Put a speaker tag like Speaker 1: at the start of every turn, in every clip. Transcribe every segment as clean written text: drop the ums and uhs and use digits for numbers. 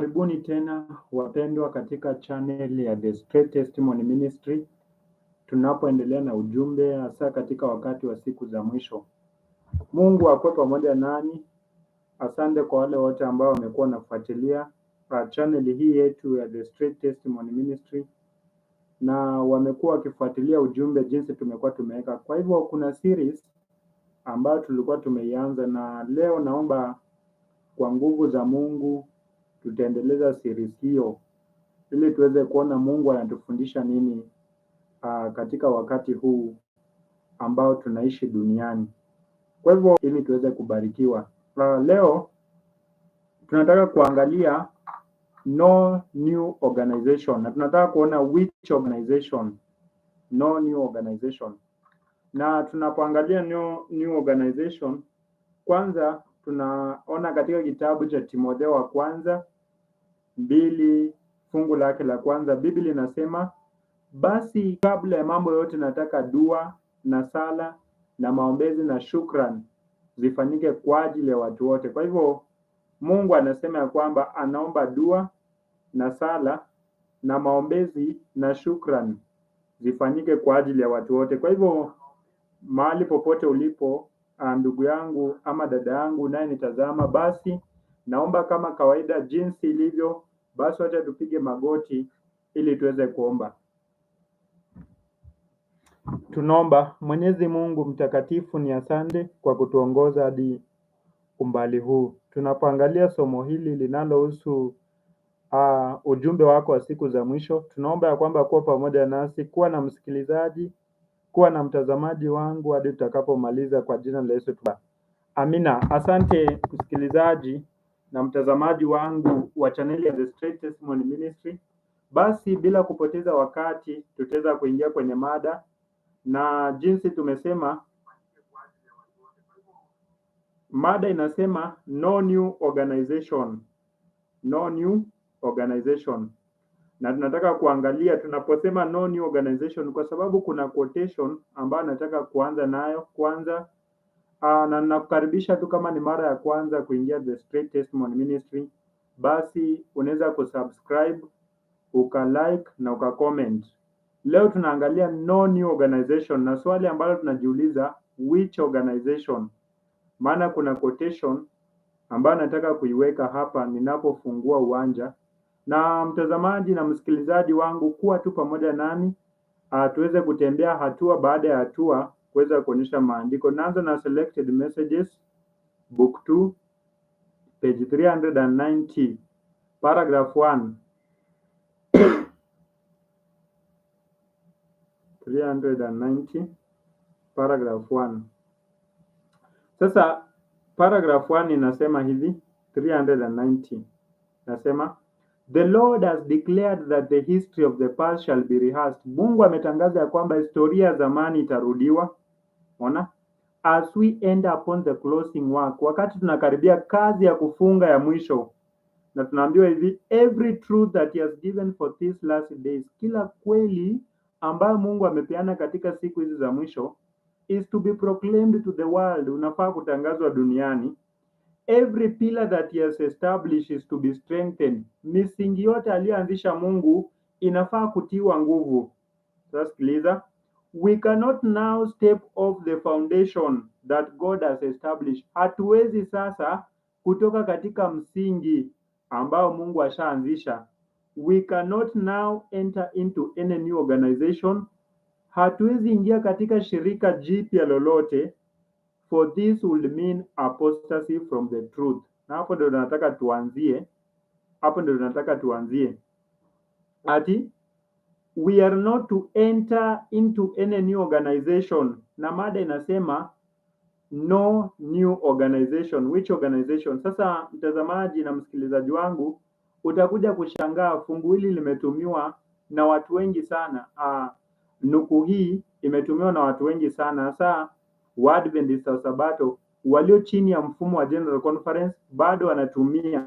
Speaker 1: Karibuni tena wapendwa katika channel ya The Straight Testimony Ministry, tunapoendelea na ujumbe hasa katika wakati wa siku za mwisho. Mungu akuwe pamoja nani. Asante kwa wale wote ambao wamekuwa nafuatilia channel hii yetu ya The Straight Testimony Ministry na wamekuwa wakifuatilia ujumbe jinsi tumekuwa tumeweka. Kwa hivyo kuna series ambayo tulikuwa tumeianza, na leo naomba kwa nguvu za Mungu tutaendeleza series hiyo ili tuweze kuona Mungu anatufundisha nini katika wakati huu ambao tunaishi duniani. Kwa hivyo ili tuweze kubarikiwa. Leo tunataka kuangalia no new organization, na tunataka kuona which organization, no new organization. Na tunapoangalia new organization, kwanza tunaona katika kitabu cha Timotheo wa kwanza 2 fungu lake la kwanza, Biblia inasema, basi kabla ya mambo yote nataka dua na sala na maombezi na shukran zifanyike kwa ajili ya watu wote. Kwa hivyo Mungu anasema ya kwamba anaomba dua na sala na maombezi na shukran zifanyike kwa ajili ya watu wote. Kwa hivyo mahali popote ulipo, ndugu yangu ama dada yangu naye nitazama, basi naomba kama kawaida jinsi ilivyo, basi wacha tupige magoti ili tuweze kuomba. Tunaomba. Mwenyezi Mungu mtakatifu, ni asante kwa kutuongoza hadi umbali huu. Tunapoangalia somo hili linalohusu ujumbe wako wa siku za mwisho, tunaomba ya kwamba kuwa pamoja nasi, kuwa na msikilizaji, kuwa na mtazamaji wangu hadi tutakapomaliza, kwa jina la Yesu tu. Amina. Asante msikilizaji na mtazamaji wangu wa channel ya The Straight Testimony Ministry. Basi bila kupoteza wakati tutaweza kuingia kwenye mada, na jinsi tumesema mada inasema no new organization. No new organization. Na tunataka kuangalia tunaposema no new organization, kwa sababu kuna quotation ambayo nataka kuanza nayo kwanza. Na ninakukaribisha tu, kama ni mara ya kwanza kuingia The Straight Testimony Ministry, basi unaweza kusubscribe, ukalike na ukacomment. Leo tunaangalia no new organization, na swali ambalo tunajiuliza, which organization? Maana kuna quotation ambayo nataka kuiweka hapa ninapofungua uwanja. Na mtazamaji na msikilizaji wangu, kuwa tu pamoja nami tuweze kutembea hatua baada ya hatua kuweza kuonyesha maandiko. Naanza na selected messages, book 2, page 390, paragraph 1. 390, paragraph 1. Sasa paragraph 1 inasema hivi, 390 nasema, the Lord has declared that the history of the past shall be rehearsed. Mungu ametangaza ya kwamba historia ya zamani itarudiwa. Ona, as we end upon the closing work, wakati tunakaribia kazi ya kufunga ya mwisho, na tunaambiwa hivi, every truth that he has given for these last days, kila kweli ambayo Mungu amepeana katika siku hizi za mwisho, is to be proclaimed to the world, unafaa kutangazwa duniani. Every pillar that he has established is to be strengthened. Misingi yote aliyoanzisha Mungu inafaa kutiwa nguvu. Sasa sikiliza, we cannot now step off the foundation that God has established. Hatuwezi sasa kutoka katika msingi ambao Mungu ashaanzisha. We cannot now enter into any new organization. Hatuwezi ingia katika shirika jipya lolote, for this will mean apostasy from the truth. Na hapo ndio nataka tuanzie. Ati we are not to enter into any new organization, na mada inasema no new organization. Which organization? Sasa mtazamaji na msikilizaji wangu, utakuja kushangaa fungu hili limetumiwa na watu wengi sana. Nuku hii imetumiwa na watu wengi sana, hasa Waadventist wa Sabato walio chini ya mfumo wa General Conference bado wanatumia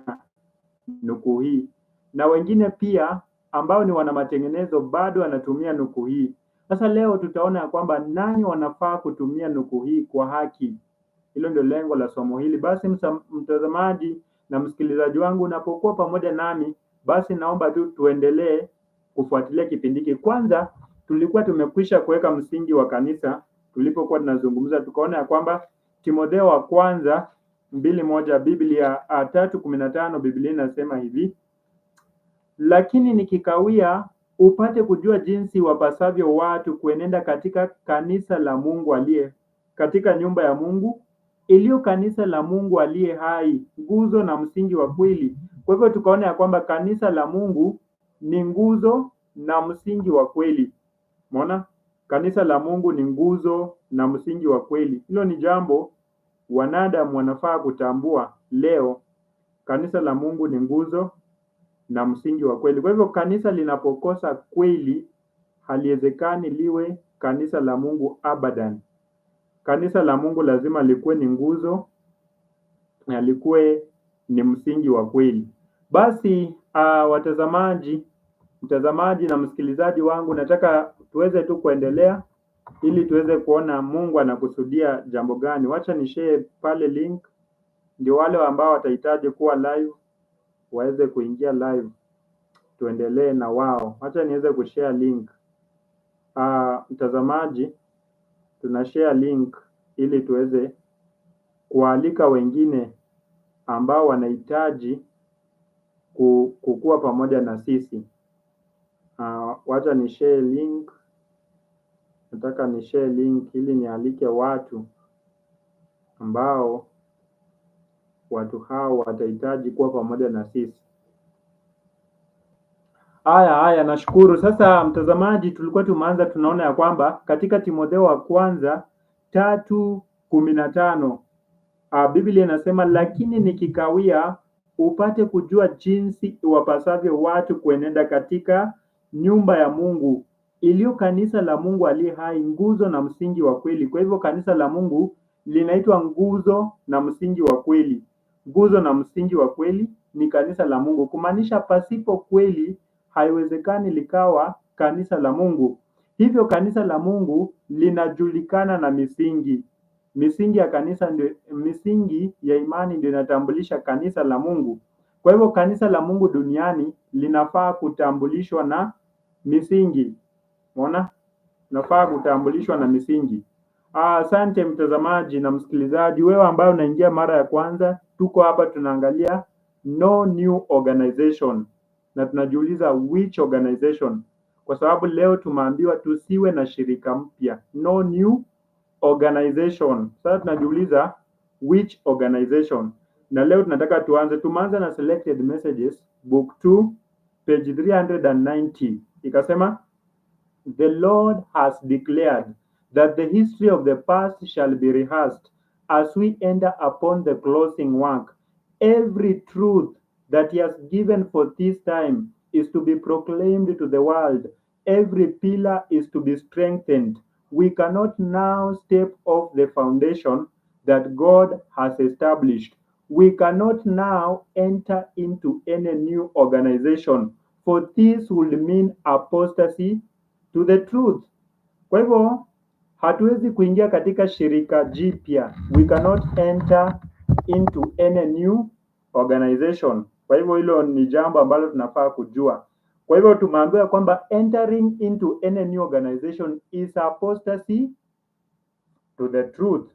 Speaker 1: nuku hii, na wengine pia ambao ni wana matengenezo bado wanatumia nuku hii. Sasa leo tutaona ya kwamba nani wanafaa kutumia nuku hii kwa haki. Hilo ndio lengo la somo hili. Basi mtazamaji na msikilizaji wangu unapokuwa pamoja nami, basi naomba tu tuendelee kufuatilia kipindi hiki. Kwanza tulikuwa tumekwisha kuweka msingi wa kanisa tulipokuwa tunazungumza, tukaona ya kwamba Timotheo wa kwanza 2:1 Biblia 3:15 Biblia inasema hivi: lakini nikikawia upate kujua jinsi wapasavyo watu kuenenda katika kanisa la Mungu aliye katika nyumba ya Mungu iliyo kanisa la Mungu aliye hai, nguzo na msingi wa kweli. Kwa hivyo tukaona ya kwamba kanisa la Mungu ni nguzo na msingi wa kweli. Umeona? Kanisa la Mungu ni nguzo na msingi wa kweli. Hilo ni jambo wanadamu wanafaa kutambua leo. Kanisa la Mungu ni nguzo na msingi wa kweli. Kwa hivyo kanisa linapokosa kweli, haliwezekani liwe kanisa la Mungu abadan. Kanisa la Mungu lazima likuwe ni nguzo na likuwe ni msingi wa kweli. Basi mtazamaji na msikilizaji wangu, nataka tuweze tu kuendelea ili tuweze kuona Mungu anakusudia jambo gani. Wacha ni share pale link, ndio wale ambao watahitaji kuwa live waweze kuingia live, tuendelee na wao. Wacha niweze kushare link. Mtazamaji, tuna share link ili tuweze kualika wengine ambao wanahitaji kukua pamoja na sisi. Wacha ni share link. Nataka ni share link ili nialike watu ambao watu hao watahitaji kuwa pamoja na sisi. Haya, nashukuru. Sasa mtazamaji, tulikuwa tumeanza, tunaona ya kwamba katika Timotheo wa kwanza 3:15 Biblia inasema, lakini nikikawia upate kujua jinsi wapasavyo watu kuenenda katika nyumba ya Mungu iliyo kanisa la Mungu aliye hai, nguzo na msingi wa kweli. Kwa hivyo kanisa la Mungu linaitwa nguzo na msingi wa kweli. Nguzo na msingi wa kweli ni kanisa la Mungu, kumaanisha pasipo kweli haiwezekani likawa kanisa la Mungu. Hivyo kanisa la Mungu linajulikana na misingi. Misingi ya kanisa ndio, misingi ya imani ndio inatambulisha kanisa la Mungu. Kwa hivyo kanisa la Mungu duniani linafaa kutambulishwa na misingi. Unaona? Linafaa kutambulishwa na misingi. Asante mtazamaji na msikilizaji, wewe ambaye unaingia mara ya kwanza, tuko hapa tunaangalia no new organization. Na tunajiuliza which organization? Kwa sababu leo tumeambiwa tusiwe na shirika mpya. No new organization. Sasa tunajiuliza which organization? Na leo tunataka tumeanza na selected messages, book 2, page 390. Ikasema, the Lord has declared that the history of the past shall be rehearsed as we enter upon the closing work. Every truth that he has given for this time is to be proclaimed to the world. Every pillar is to be strengthened. We cannot now step off the foundation that God has established. We cannot now enter into any new organization, for this would mean apostasy to the truth. Kwa hivyo hatuwezi kuingia katika shirika jipya. We cannot enter into any new organization. Kwa hivyo hilo ni jambo ambalo tunafaa kujua. Kwa hivyo tumeambiwa kwamba entering into any new organization is apostasy to the truth.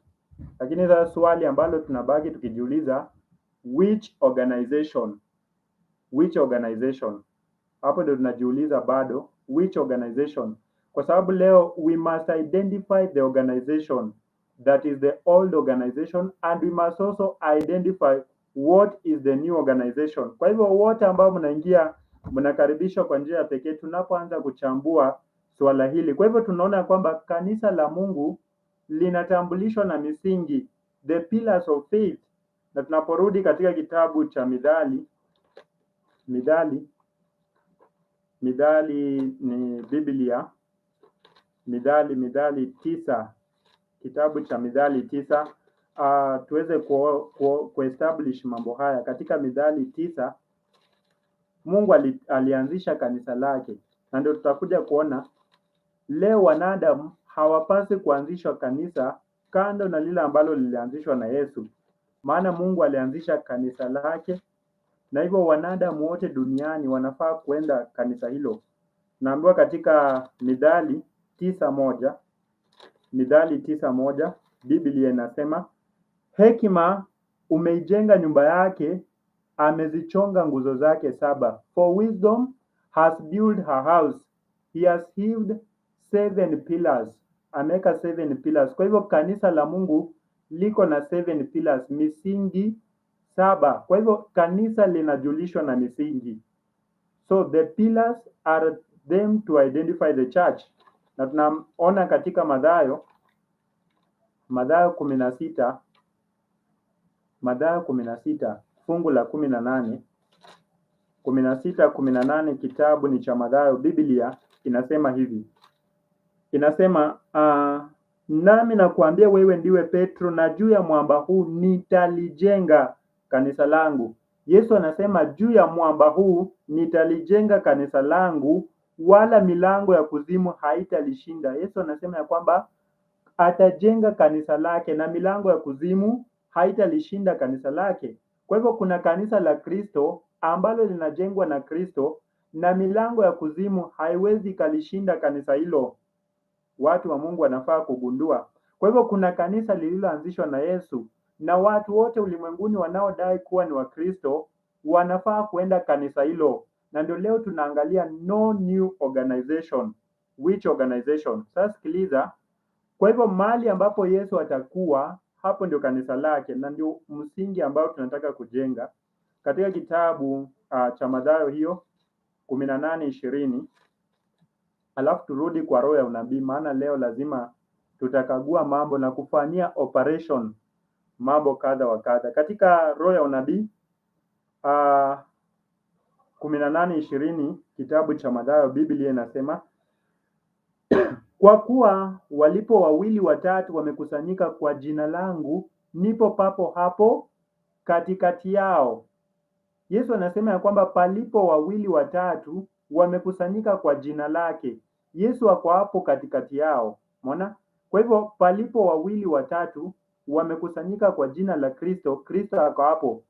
Speaker 1: Lakini sasa swali ambalo tunabaki tukijiuliza, which organization? Which organization? Hapo ndio tunajiuliza bado, which organization? Kwa sababu leo we must identify the organization that is the old organization, and we must also identify what is the new organization. Kwa hivyo wote ambao mnaingia, mnakaribishwa kwa njia ya pekee tunapoanza kuchambua swala hili. Kwa hivyo tunaona kwamba kanisa la Mungu linatambulishwa na misingi, the pillars of faith. Na tunaporudi katika kitabu cha Mithali ni Biblia, Mithali 9, kitabu cha Mithali 9, tuweze kuestablish mambo haya. Katika Mithali 9 Mungu alianzisha kanisa lake, na ndio tutakuja kuona leo wanadamu hawapasi kuanzishwa kanisa kando na lile ambalo lilianzishwa na Yesu. Maana Mungu alianzisha kanisa lake na hivyo wanadamu wote duniani wanafaa kuenda kanisa hilo. Naambiwa katika Mithali 9:1, Mithali 9:1, Biblia inasema hekima umeijenga nyumba yake, amezichonga nguzo zake 7. For wisdom has built her house, he has heaved 7 pillars. Ameweka 7 pillars. Kwa hivyo kanisa la Mungu liko na 7 pillars, misingi 7. Kwa hivyo kanisa linajulishwa na misingi. So the pillars are them to identify the church. Na tunaona katika Mathayo 16, Mathayo 16 fungu la 18, 16:18, kitabu ni cha Mathayo. Biblia inasema hivi, inasema nami nakuambia wewe ndiwe Petro, na juu ya mwamba huu nitalijenga kanisa langu. Yesu anasema juu ya mwamba huu nitalijenga kanisa langu, wala milango ya kuzimu haitalishinda. Yesu anasema ya kwamba atajenga kanisa lake na milango ya kuzimu haitalishinda kanisa lake. Kwa hivyo kuna kanisa la Kristo ambalo linajengwa na Kristo na milango ya kuzimu haiwezi kalishinda kanisa hilo. Watu wa Mungu wanafaa kugundua. Kwa hivyo kuna kanisa lililoanzishwa na Yesu na watu wote ulimwenguni wanaodai kuwa ni Wakristo wanafaa kuenda kanisa hilo. Na ndio leo tunaangalia no new organization. Which organization? Sasa sikiliza. Kwa hivyo mahali ambapo Yesu atakuwa, hapo ndio kanisa lake na ndio msingi ambao tunataka kujenga. Katika kitabu cha Mathayo hiyo 18:20, alafu turudi kwa roho ya unabii, maana leo lazima tutakagua mambo na kufanyia operation mambo kadha wa kadha. Katika roho ya unabii 18:20, kitabu cha Mathayo, Biblia inasema kwa kuwa walipo 2-3 wamekusanyika kwa jina langu, nipo papo hapo katikati yao. Yesu anasema ya kwamba palipo 2-3 wamekusanyika kwa jina lake, Yesu ako hapo katikati yao. Umeona? Kwa hivyo palipo 2-3 wamekusanyika kwa jina la Kristo, Kristo ako hapo.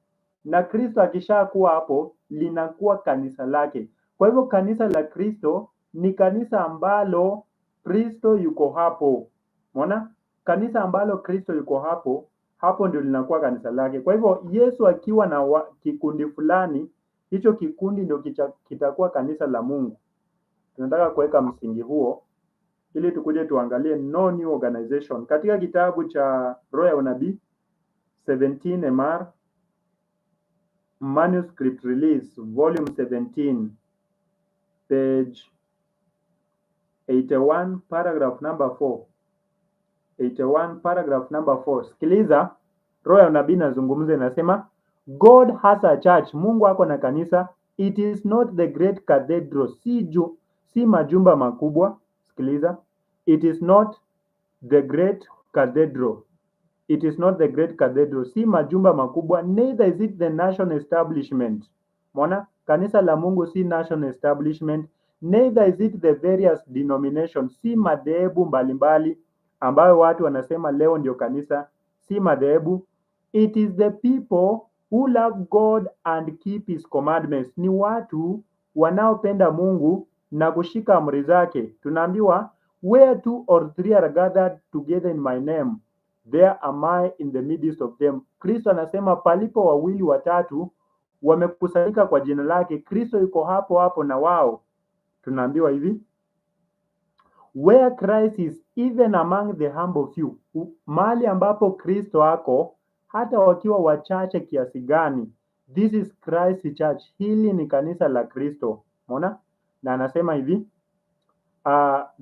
Speaker 1: Na Kristo akishakuwa hapo, linakuwa kanisa lake. Kwa hivyo kanisa la Kristo ni kanisa ambalo Kristo yuko hapo. Umeona? Kanisa ambalo Kristo yuko hapo, hapo ndio linakuwa kanisa lake. Kwa hivyo Yesu akiwa na kikundi fulani, hicho kikundi ndio kitakuwa kanisa la Mungu. Tunataka kuweka msingi huo ili tukuje tuangalie no new organization. Katika kitabu cha Roho ya Unabii 17 MR Manuscript Release Volume 17 page 81 paragraph number 4. 81 paragraph number 4. Sikiliza, Roho ya Unabii nazungumza, inasema God has a church. Mungu ako na kanisa. It is not the great cathedral. Si majumba makubwa. Sikiliza. It is not the great cathedral. It is not the great cathedral. Si majumba makubwa. Neither is it the national establishment. Mwana, kanisa la Mungu si national establishment. Neither is it the various denominations. Si madhehebu mbalimbali ambayo watu wanasema leo ndio kanisa. Si madhehebu. It is the people who love God and keep his commandments. Ni watu wanaopenda Mungu na kushika amri zake. Tunaambiwa where 2 or 3 are gathered together in my name, there am I in the midst of them. Kristo anasema palipo 2-3 wamekusanyika kwa jina lake, Kristo yuko hapo hapo na wao. Tunaambiwa hivi, where Christ is even among the humble few. Mahali ambapo Kristo ako hata wakiwa wachache kiasi gani, this is Christ church. Hili ni kanisa la Kristo. Umeona? Na anasema hivi,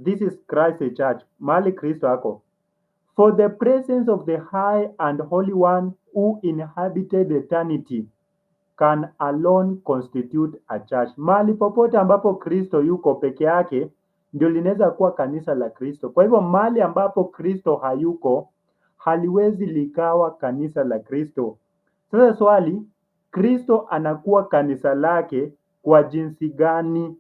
Speaker 1: this is Christ church. Mahali Kristo ako. For the presence of the high and holy one who inhabited eternity can alone constitute a church. Mahali popote ambapo Kristo yuko peke yake ndio linaweza kuwa kanisa la Kristo. Kwa hivyo mahali ambapo Kristo hayuko haliwezi likawa kanisa la Kristo. Sasa swali, Kristo anakuwa kanisa lake kwa jinsi gani?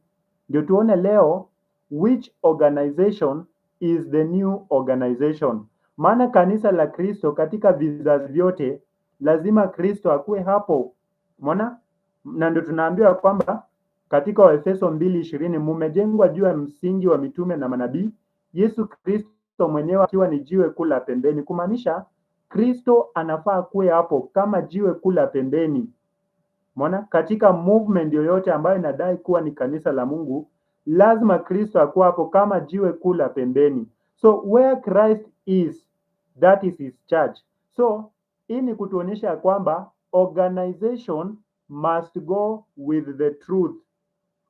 Speaker 1: Ndio tuone leo which organization is the new organization. Maana kanisa la Kristo katika vizazi vyote lazima Kristo akuwe hapo. Umeona? Na ndio tunaambiwa kwamba katika Waefeso 2:20 mumejengwa juu ya msingi wa mitume na manabii, Yesu Kristo mwenyewe akiwa ni jiwe kuu la pembeni, kumaanisha Kristo anafaa kuwe hapo kama jiwe kuu la pembeni. Umeona, katika movement yoyote ambayo inadai kuwa ni kanisa la Mungu, lazima Kristo akuwe hapo kama jiwe kuu la pembeni. So where Christ is, that is his church. So hii ni kutuonyesha kwamba organization must go with the truth.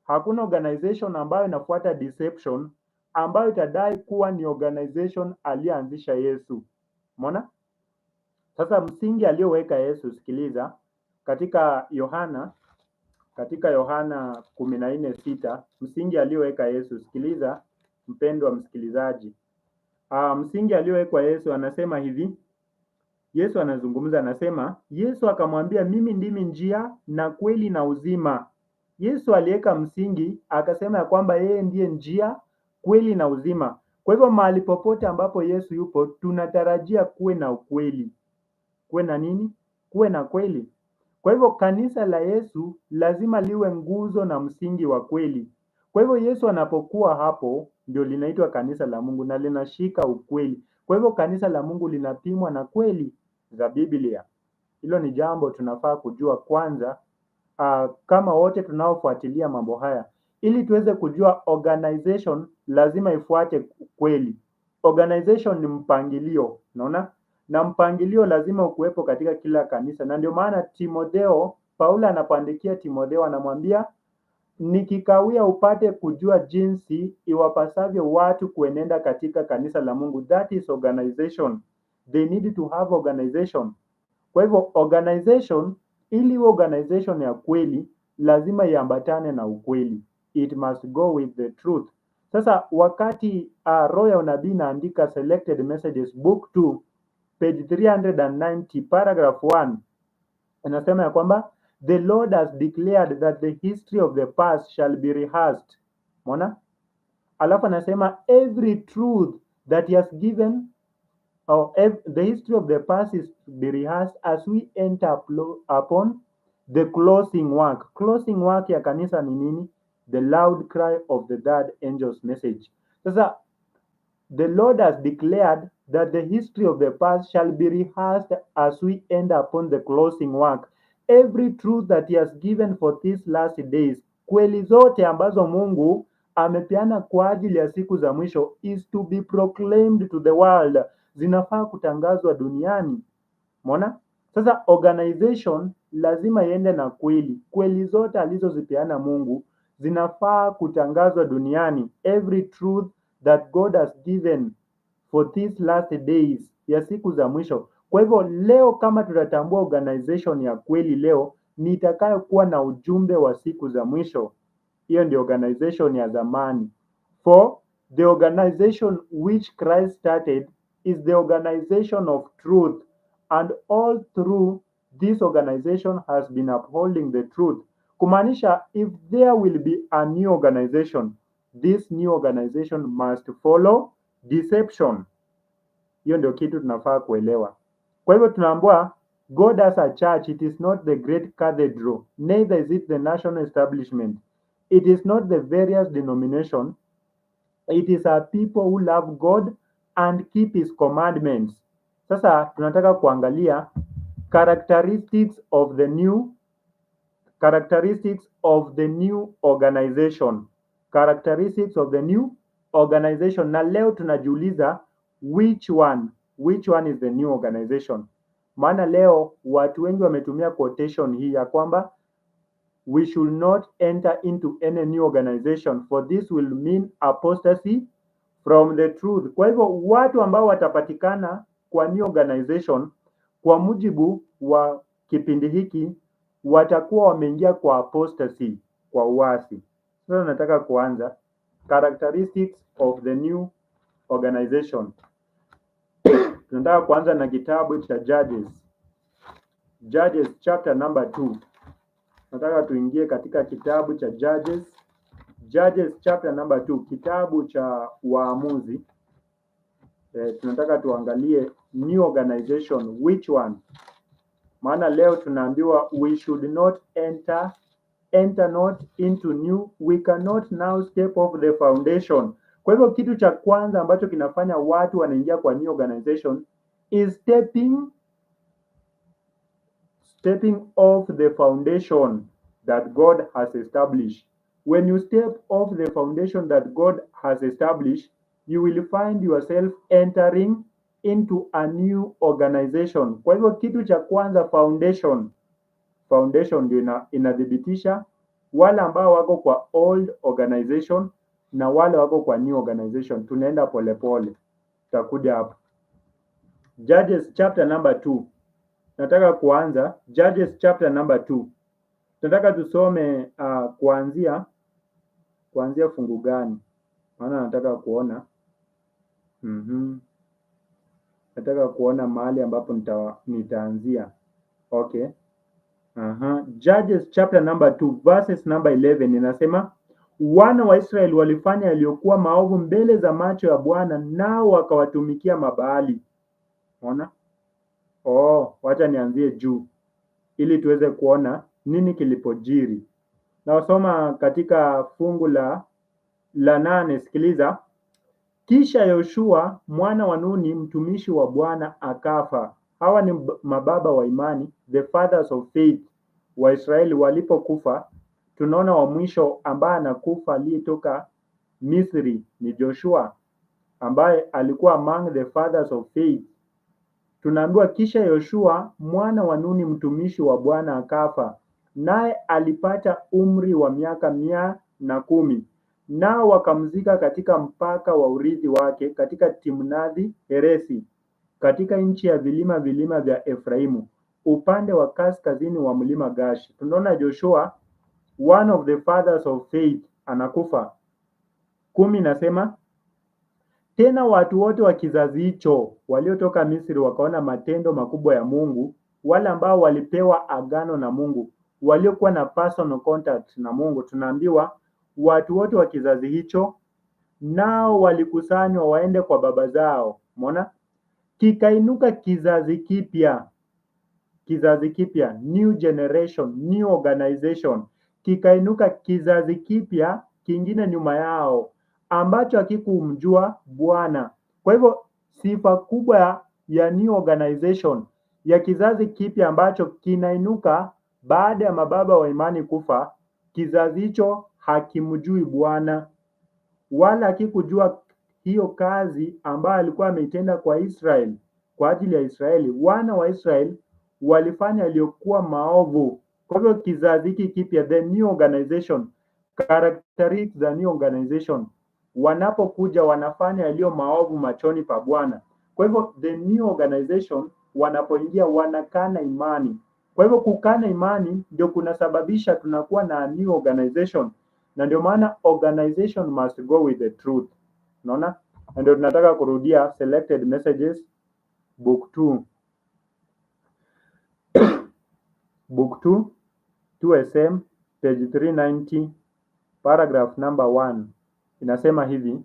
Speaker 1: Hakuna organization ambayo inafuata deception ambayo itadai kuwa ni organization aliyeanzisha Yesu. Umeona? Sasa msingi aliyoweka Yesu, sikiliza, katika Yohana 14:6, msingi aliyoweka Yesu, sikiliza mpendwa msikilizaji. Msingi aliyowekwa Yesu anasema hivi. Yesu anazungumza, anasema, Yesu akamwambia, mimi ndimi njia na kweli na uzima. Yesu aliweka msingi, akasema ya kwamba yeye ndiye njia, kweli na uzima. Kwa hivyo mahali popote ambapo Yesu yupo, tunatarajia kuwe na ukweli. Kuwe na nini? Kuwe na kweli. Kwa hivyo kanisa la Yesu lazima liwe nguzo na msingi wa kweli. Kwa hivyo Yesu anapokuwa hapo, ndio linaitwa kanisa la Mungu na linashika ukweli. Kwa hivyo kanisa la Mungu linapimwa na kweli za Biblia. Hilo ni jambo tunafaa kujua kwanza, kama wote tunaofuatilia mambo haya, ili tuweze kujua organization lazima ifuate kweli. Organization ni mpangilio, unaona? Na mpangilio lazima ukuwepo katika kila kanisa, na ndio maana Timotheo, Paulo anapoandikia Timotheo anamwambia, nikikawia upate kujua jinsi iwapasavyo watu kuenenda katika kanisa la Mungu. That is organization. They need to have organization. Kwa hivyo organization, ili organization ya kweli, lazima iambatane na ukweli. It must go with the truth. Sasa wakati Roho ya Unabii inaandika Selected Messages Book 2 page 390 paragraph 1, inasema ya kwamba the Lord has declared that the history of the past shall be rehearsed. Umeona? Alafu anasema every truth that he has given, the history of the past is to be rehearsed as we enter upon the closing work. Closing work ya kanisa ni nini? The loud cry of the third angel's message. Sasa the Lord has declared that the history of the past shall be rehearsed as we end upon the closing work. Every truth that he has given for these last days, kweli zote ambazo Mungu amepeana kwa ajili ya siku za mwisho, is to be proclaimed to the world. Zinafaa kutangazwa duniani. Umeona? Sasa organization lazima iende na kweli. Kweli zote alizozipeana Mungu zinafaa kutangazwa duniani. Every truth that God has given for these last days, ya siku za mwisho. Kwa hivyo leo kama tutatambua organization ya kweli leo, ni itakayokuwa na ujumbe wa siku za mwisho. Hiyo ndio organization ya zamani. For the organization which Christ started is the organization of truth, and all through this organization has been upholding the truth. Kumaanisha, if there will be a new organization, this new organization must follow deception. Hiyo ndio kitu tunafaa kuelewa. Kwa hivyo tunaambiwa God as a church, it is not the great cathedral, neither is it the national establishment. It is not the various denominations. It is a people who love God and keep his commandments. Sasa tunataka kuangalia characteristics of the new organization. Characteristics of the new organization. Na leo tunajiuliza which one is the new organization. Maana leo watu wengi wametumia quotation hii ya kwamba we should not enter into any new organization, for this will mean apostasy from the truth. Kwa hivyo watu ambao watapatikana kwa new organization, kwa mujibu wa kipindi hiki, watakuwa wameingia kwa apostasy, kwa uasi. Sasa nataka kuanza characteristics of the new organization. Tunataka kuanza na kitabu cha Judges chapter number 2. Nataka tuingie katika kitabu cha Judges chapter number 2, kitabu cha Waamuzi. Tunataka tuangalie new organization, which one? Maana leo tunaambiwa we should not enter enter not into new, we cannot now step off the foundation. Kwa hivyo kitu cha kwanza ambacho kinafanya watu wanaingia kwa new organization is stepping off the foundation that God has established. When you step off the foundation that God has established, you will find yourself entering into a new organization. Kwa hivyo kitu cha kwanza, foundation ndio inadhibitisha wale ambao wako kwa old organization na wale wako kwa new organization. Tunaenda polepole, tutakuja hapo. Judges chapter number 2. Nataka kuanza Judges chapter number 2. Nataka tusome kuanzia fungu gani? Maana nataka kuona nataka kuona mahali ambapo nitaanzia. Okay. Judges chapter number 2 verses number 11 inasema, wana wa Israeli walifanya yaliyokuwa maovu mbele za macho ya Bwana, nao wakawatumikia Mabaali. Unaona? Wacha nianzie juu ili tuweze kuona nini kilipojiri. Nasoma katika fungu la 8. Sikiliza. Kisha Yoshua mwana wa Nuni mtumishi wa Bwana akafa. Hawa ni mababa wa imani, the fathers of faith wa Israeli. Walipokufa, tunaona wa mwisho ambaye anakufa aliyetoka Misri ni Joshua, ambaye alikuwa among the fathers of faith. Tunaambiwa kisha Yoshua mwana wa Nuni mtumishi wa Bwana akafa, naye alipata umri wa miaka 110. Nao wakamzika katika mpaka wa urithi wake katika Timnathi Heresi, katika nchi ya vilima vya Efraimu, upande wa kaskazini wa mlima Gashi. Tunaona Joshua, one of the fathers of faith, anakufa. 10 nasema, tena watu wote wa kizazi hicho waliotoka Misri wakaona matendo makubwa ya Mungu, wale ambao walipewa agano na Mungu, waliokuwa na personal contact na Mungu. Tunaambiwa watu wote wa kizazi hicho nao walikusanywa waende kwa baba zao. Umeona? Kikainuka kizazi kipya, new generation, new organization. Kikainuka kizazi kipya kingine nyuma yao ambacho hakikumjua Bwana. Kwa hivyo sifa kubwa ya new organization, ya kizazi kipya ambacho kinainuka baada ya mababa wa imani kufa, kizazi hicho hakimjui Bwana, wala hakikujua hiyo kazi ambayo alikuwa ameitenda kwa Israeli, kwa ajili ya Israeli. Wana wa Israeli walifanya yaliyokuwa maovu. Kwa hivyo kizazi hiki kipya, the new organization, characteristics the new organization, wanapokuja wanafanya yaliyo maovu machoni pa Bwana. Kwa hivyo the new organization wanapoingia wanakana imani. Kwa hivyo kukana imani ndio kunasababisha tunakuwa na new organization, na ndio maana organization must go with the truth. Unaona? Ndio tunataka kurudia selected messages book 2. Book 2 2SM page 390 paragraph number 1 inasema hivi.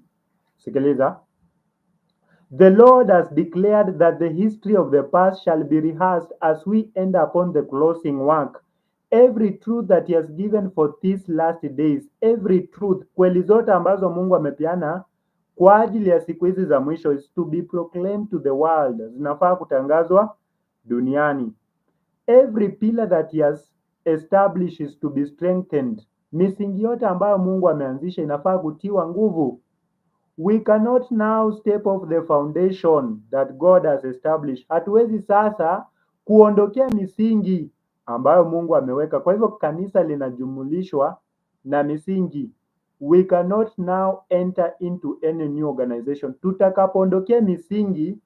Speaker 1: Sikiliza. The Lord has declared that the history of the past shall be rehearsed as we end upon the closing work. Every truth that he has given for these last days, every truth, kweli zote ambazo Mungu amepeana kwa ajili ya siku hizi za mwisho, is to be proclaimed to the world, zinafaa kutangazwa duniani. Every pillar that he has established is to be strengthened. Misingi yote ambayo Mungu ameanzisha inafaa kutiwa nguvu. We cannot now step off the foundation that God has established. Hatuwezi sasa kuondokea misingi ambayo Mungu ameweka. Kwa hivyo kanisa linajumulishwa na misingi. We cannot now enter into any new organization. Tutakapoondokea misingi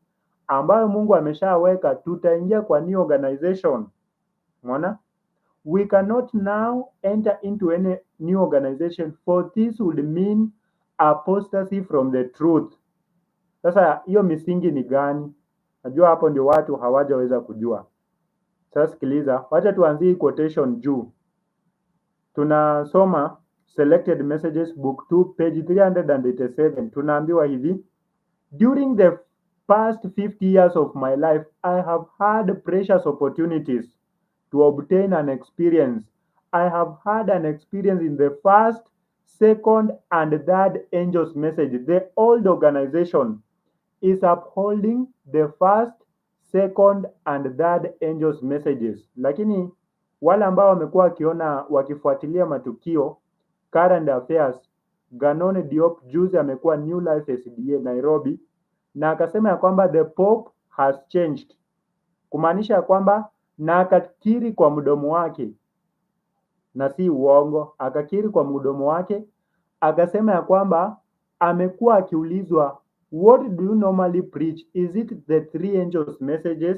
Speaker 1: ambayo Mungu ameshaweka, tutaingia kwa new organization. Unaona? We cannot now enter into any new organization, for this would mean apostasy from the truth. Sasa hiyo misingi ni gani? Najua hapo ndio watu hawajaweza kujua. Sasa sikiliza, wacha tuanzie quotation juu. Tunasoma selected messages book 2 page 387. Tunaambiwa hivi: during the past 50 years of my life, I have had precious opportunities to obtain an experience I have had an experience in the first, second, and third angels message. The old organization is upholding the first, second and third angels messages. Lakini wale ambao wamekuwa wakifuatilia matukio current affairs, Ganone Diop juzi amekuwa New Life SDA Nairobi na akasema ya kwamba the Pope has changed, kumaanisha ya kwamba na akakiri kwa mdomo wake na si uongo, akakiri kwa mdomo wake akasema ya kwamba amekuwa akiulizwa, what do you normally preach? Is it the three angels messages?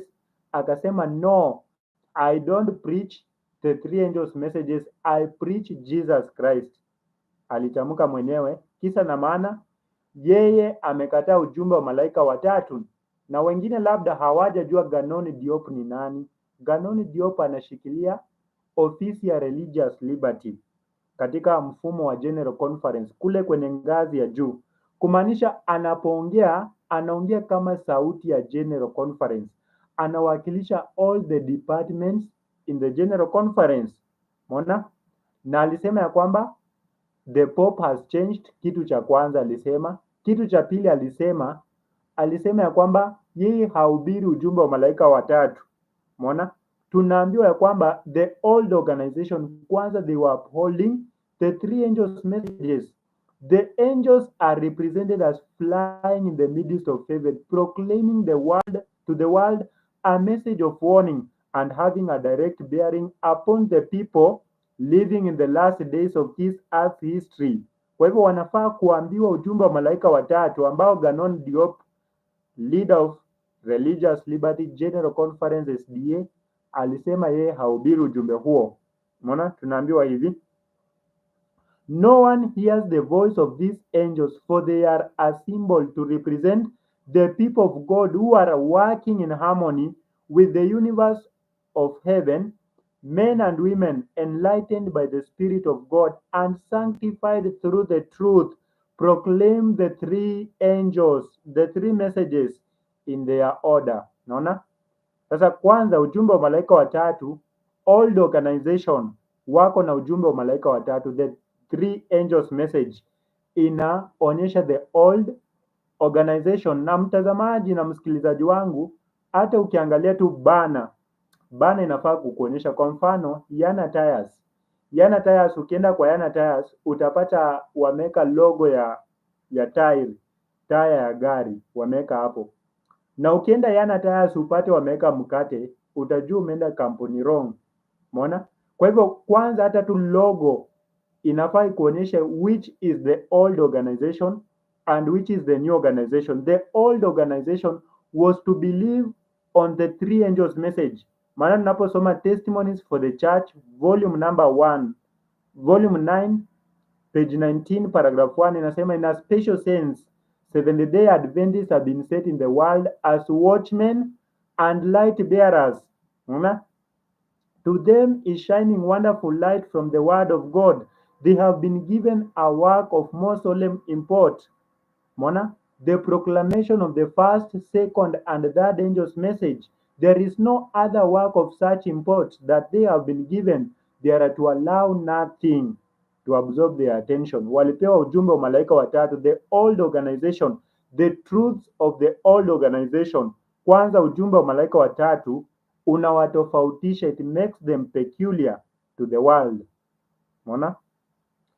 Speaker 1: Akasema no, I don't preach the three angels messages, I preach Jesus Christ. Alitamka mwenyewe, kisa na maana yeye amekataa ujumbe wa malaika watatu, na wengine labda hawajajua Ganoni Diop ni nani. Ganoni Diop anashikilia ofisi ya Religious Liberty katika mfumo wa General Conference kule kwenye ngazi ya juu, kumaanisha anapoongea anaongea kama sauti ya General Conference, anawakilisha all the departments in the General Conference. Mona, na alisema ya kwamba the Pope has changed. Kitu cha kwanza alisema. Kitu cha pili alisema ya kwamba yeye hahubiri ujumbe wa malaika watatu. Mona, tunaambiwa ya kwamba the old organization kwanza they were upholding the three angels messages. The angels are represented as flying in the midst of heaven, proclaiming to the world a message of warning and having a direct bearing upon the people living in the last days of this earth history. Kwa hivyo wanafaa kuambiwa ujumbe wa malaika watatu ambao Ganon Diop, leader of Religious Liberty General Conference SDA, alisema yeye hahubiri ujumbe huo. Umeona, tunaambiwa hivi, no one hears the voice of these angels, for they are a symbol to represent the people of God who are working in harmony with the universe of heaven, men and women enlightened by the Spirit of God and sanctified through the truth, proclaim the three angels, the three messages in their order. Naona? Sasa kwanza ujumbe wa malaika watatu, old organization wako na ujumbe wa malaika watatu, the three angels message inaonyesha the old organization. Na mtazamaji na msikilizaji wangu, hata ukiangalia tu bana inafaa kukuonyesha. Kwa mfano Yana Tires, ukienda kwa Yana Tires utapata wameka logo ya tire ya gari wameka hapo, na ukienda Yana Tires upate wameka mkate, utajua umeenda kampuni wrong. Umeona? Kwa hivyo kwanza hata tu logo inafaa kuonyesha which is the old organization and which is the new organization. The old organization was to believe on the three angels message. Maana tunaposoma Testimonies for the Church volume number 1, volume 9, page 19, paragraph 1 inasema, in a special sense Seventh-day Adventists have been set in the world as watchmen and light bearers. To them is shining wonderful light from the word of God. They have been given a work of more solemn import. The proclamation of the first, second, and third angels' message. There is no other work of such import that they have been given. They are to allow nothing to absorb their attention. Walipewa ujumbe wa malaika watatu, the old organization, the truths of the old organization. Kwanza ujumbe wa malaika watatu unawatofautisha, it makes them peculiar to the world. Unaona?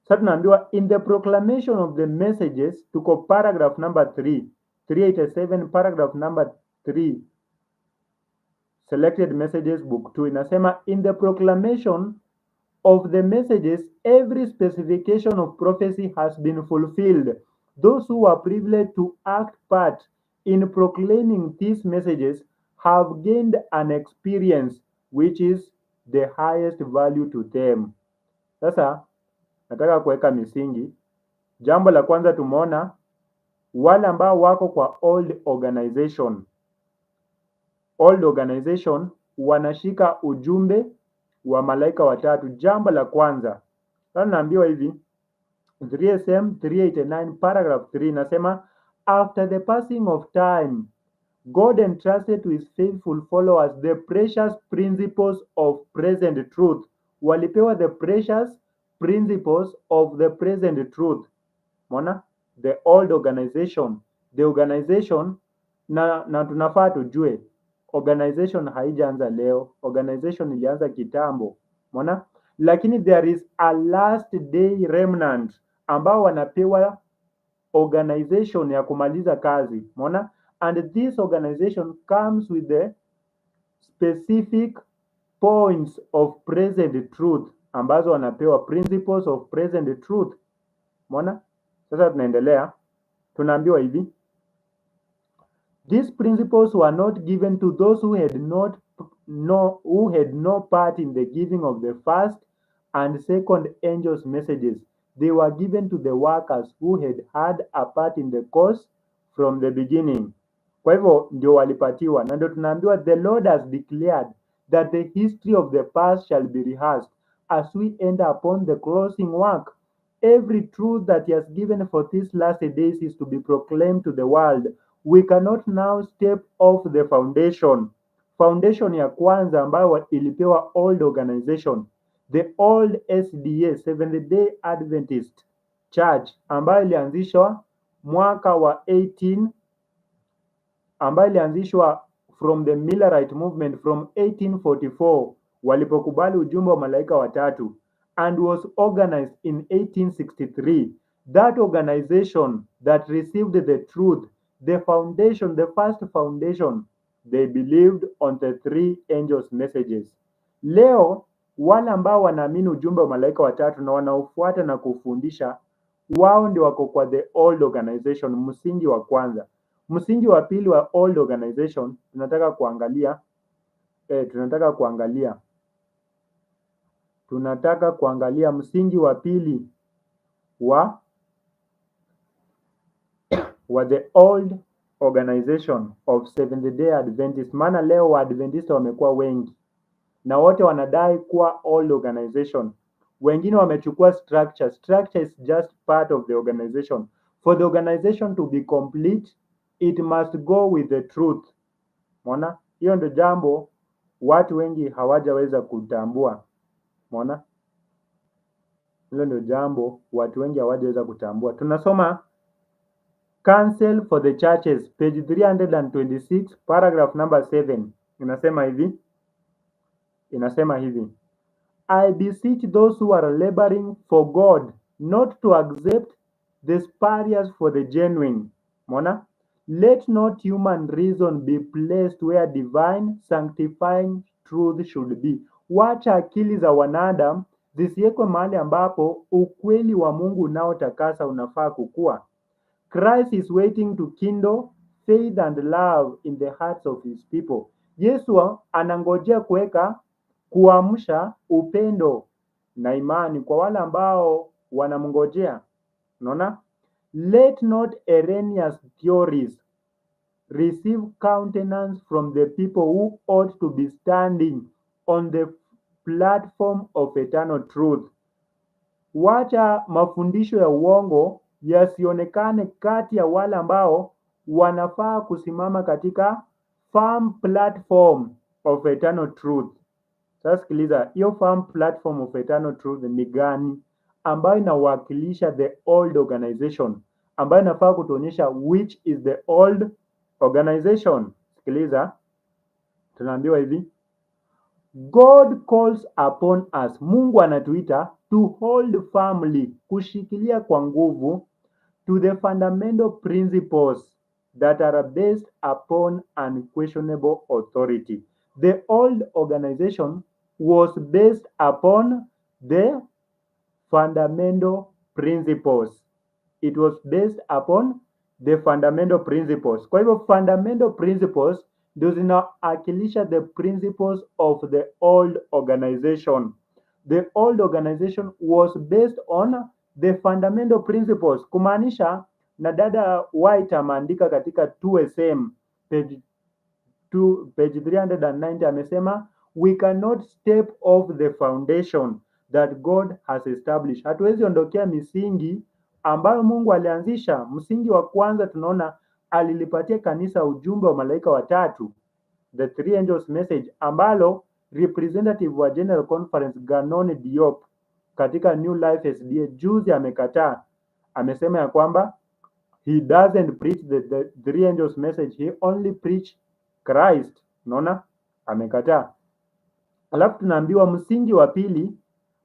Speaker 1: Sasa tunaambiwa in the proclamation of the messages, tuko paragraph number 3, 387, paragraph number 3, selected messages book 2, inasema, in the proclamation of the messages every specification of prophecy has been fulfilled. Those who are privileged to act part in proclaiming these messages have gained an experience which is the highest value to them. Sasa nataka kuweka misingi. Jambo la kwanza tumeona wale ambao wako kwa old organization wanashika ujumbe wa malaika watatu. Jambo la kwanza, sasa naambiwa hivi 3SM 389 paragraph 3 nasema, after the passing of time God entrusted to his faithful followers the precious principles of present truth walipewa the precious principles of the present truth. Umeona? The old organization, the organization na tunafaa tujue organization haijaanza leo, organization ilianza kitambo. Umeona? Lakini there is a last day remnant ambao wanapewa organization ya kumaliza kazi. Umeona? And this organization comes with the specific points of present truth ambazo wanapewa principles of present truth. Umeona? Sasa tunaendelea, tunaambiwa hivi, these principles were not given to those who had no part in the giving of the first and second angels' messages. They were given to the workers who had a part in the course from the beginning. Kwa hivyo ndio walipatiwa, na ndio tunaambiwa the Lord has declared that the history of the past shall be rehearsed as we enter upon the closing work. Every truth that he has given for these last days is to be proclaimed to the world. We cannot now step off the foundation. Foundation ya kwanza ambayo ilipewa old organization, the old SDA, Seventh Day Adventist Church, ambayo ilianzishwa mwaka wa 18, ambayo ilianzishwa from the Millerite movement from 1844 walipokubali ujumbe wa malaika watatu, and was organized in 1863. That organization that received the truth, the foundation, the first foundation, they believed on the three angels' messages. Leo wale ambao wanaamini ujumbe wa malaika watatu na wanaofuata na kufundisha, wao ndio wako kwa the old organization, msingi wa kwanza. Msingi wa pili wa old organization tunataka kuangalia msingi wa pili wa the old organization of Seventh Day Adventist. Maana leo Waadventista wamekuwa wengi na wote wanadai kuwa old organization. Wengine wamechukua structure. Structure is just part of the organization. For the organization to be complete, it must go with the truth. Umeona? Hiyo ndio jambo watu wengi hawajaweza kutambua. Umeona? Hilo ndio jambo watu wengi hawajaweza kutambua. Tunasoma Counsel for the Churches, page 326, paragraph number 7. Inasema hivi. I beseech those who are laboring for God not to accept the spurious for the genuine. Umeona? Let not human reason be placed where divine sanctifying truth should be. Wacha akili za wanadamu zisiwekwe mahali ambapo ukweli wa Mungu unaotakasa unafaa kukua. Christ is waiting to kindle faith and love in the hearts of his people. Yesu anangojea kuamsha upendo na imani kwa wale ambao wanamngojea. Unaona? Let not erroneous theories receive countenance from the people who ought to be standing on the platform of eternal truth. Wacha mafundisho ya uongo yasionekane kati ya wale ambao wanafaa kusimama katika firm platform of eternal truth. Sasa sikiliza, hiyo firm platform of eternal truth ni gani? Ambayo inawakilisha the old organization, ambayo inafaa kutuonyesha which is the old organization. Sikiliza, tunaambiwa hivi, God calls upon us, Mungu anatuita to hold firmly, kushikilia kwa nguvu, to the fundamental principles that are based upon unquestionable authority. The old organization was based upon the fundamental principles. It was based upon the fundamental principles. Kwa hivyo fundamental principles ndio zinawakilisha the principles of the old organization. The old organization was based on the fundamental principles. Kumaanisha, na dada White ameandika katika 2SM page 390 amesema, we cannot step off the foundation that God has established. Hatuwezi ondokea misingi ambayo Mungu alianzisha. Msingi wa kwanza tunaona alilipatia kanisa ujumbe wa malaika watatu, the three angels message, ambalo representative wa General Conference Ganon Diop katika New Life SDA juzi amekataa, amesema ya kwamba he doesn't preach the three angels message, he only preach Christ. Unaona, amekataa. Alafu tunaambiwa msingi wa pili,